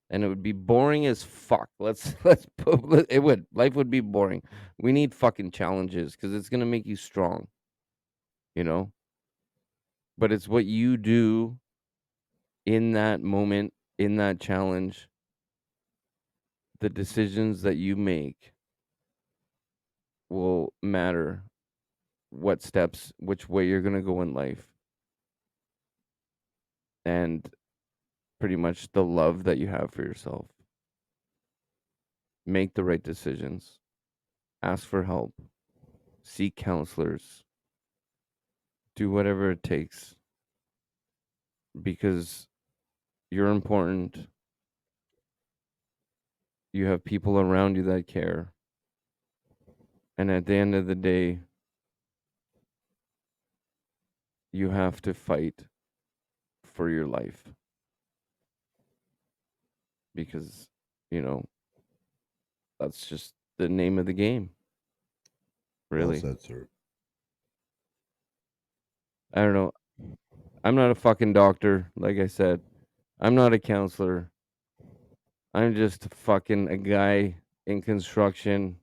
And it would be boring as fuck. It would. Life would be boring. We need fucking challenges because it's gonna make you strong, you know? But it's what you do in that moment, in that challenge, the decisions that you make will matter what steps, which way you're gonna go in life, and pretty much the love that you have for yourself. Make the right decisions. Ask for help. Seek counselors. Do whatever it takes because you're important. You have people around you that care. And at the end of the day, you have to fight for your life because, you know, that's just the name of the game, Well really. said, sir. I don't know. I'm not a fucking doctor, like I said. I'm not a counselor. I'm just fucking a guy in construction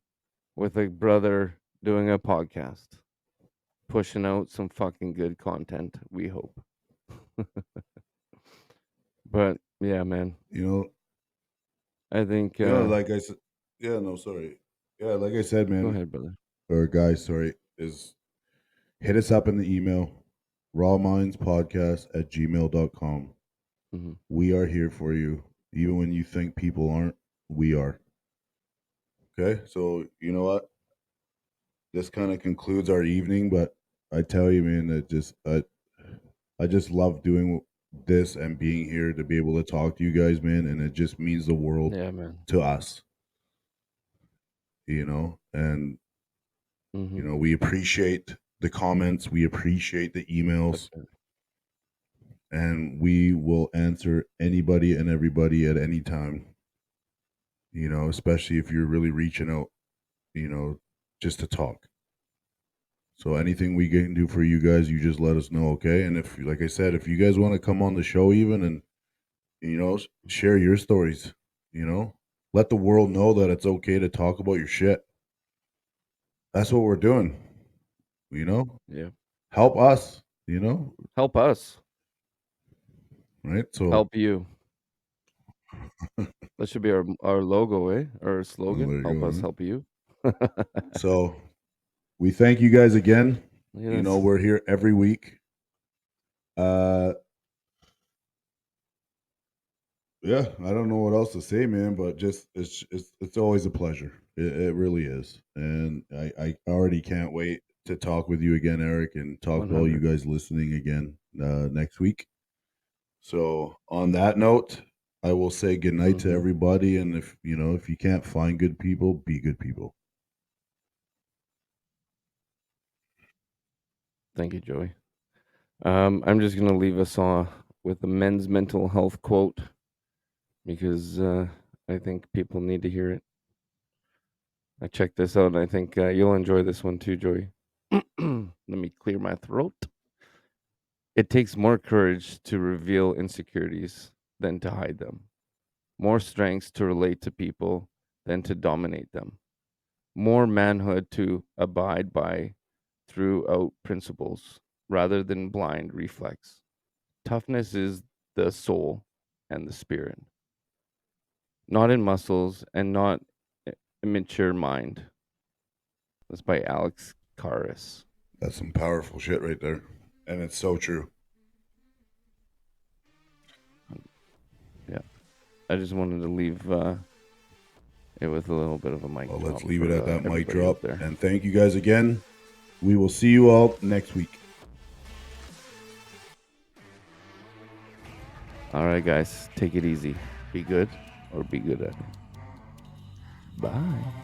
with a brother doing a podcast, pushing out some fucking good content, we hope. But yeah, man. You know, I think like I said, yeah, no, sorry. Yeah, like I said, go man, ahead, brother. or guys, sorry, is hit us up in the email, rawmindspodcast@gmail.com. Mhm. We are here for you. Even when you think people aren't, we are. Okay, so you know what? This kind of concludes our evening, but I tell you, man, I just love doing this and being here to be able to talk to you guys, man, and it just means the world Yeah, man. to us, and Mhm. we appreciate the comments, we appreciate the emails, Okay. and we will answer anybody and everybody at any time, especially if you're really reaching out, just to talk. So anything we can do for you guys, you just let us know, okay? And if, like I said, if you guys want to come on the show, even and share your stories, let the world know that it's okay to talk about your shit. That's what we're doing. Yeah. Help us. Help us. Right. So Help you. That should be our logo, eh? Our well, slogan. there you Help go. us, Right? help you. So we thank you guys again. Yes. We're here every week. Yeah, I don't know what else to say, man, but just it's always a pleasure. It really is, and I already can't wait to talk with you again, Eric, and talk to all you 100. guys listening again next week. So on that note, I will say goodnight to Mhm. everybody, and if you can't find good people, be good people. Thank you, Joey. I'm just gonna leave us with a men's mental health quote because I think people need to hear it. I checked this out, and I think you'll enjoy this one too, Joey. Let me clear my throat. It takes more courage to reveal insecurities than to hide them, more strength to relate to people than to dominate them, more manhood to abide by throughout principles rather than blind reflex. Toughness is the soul and the spirit, not in muscles and not immature mind. That's by Alex Karis. That's some powerful shit right there, and it's so true. Yeah, I just wanted to leave it with a little bit of a mic Well, let's drop leave it at for that mic everybody out drop, there. and thank you guys again. We will see you all next week. All right, guys, take it easy. Be good or be good at it. Bye.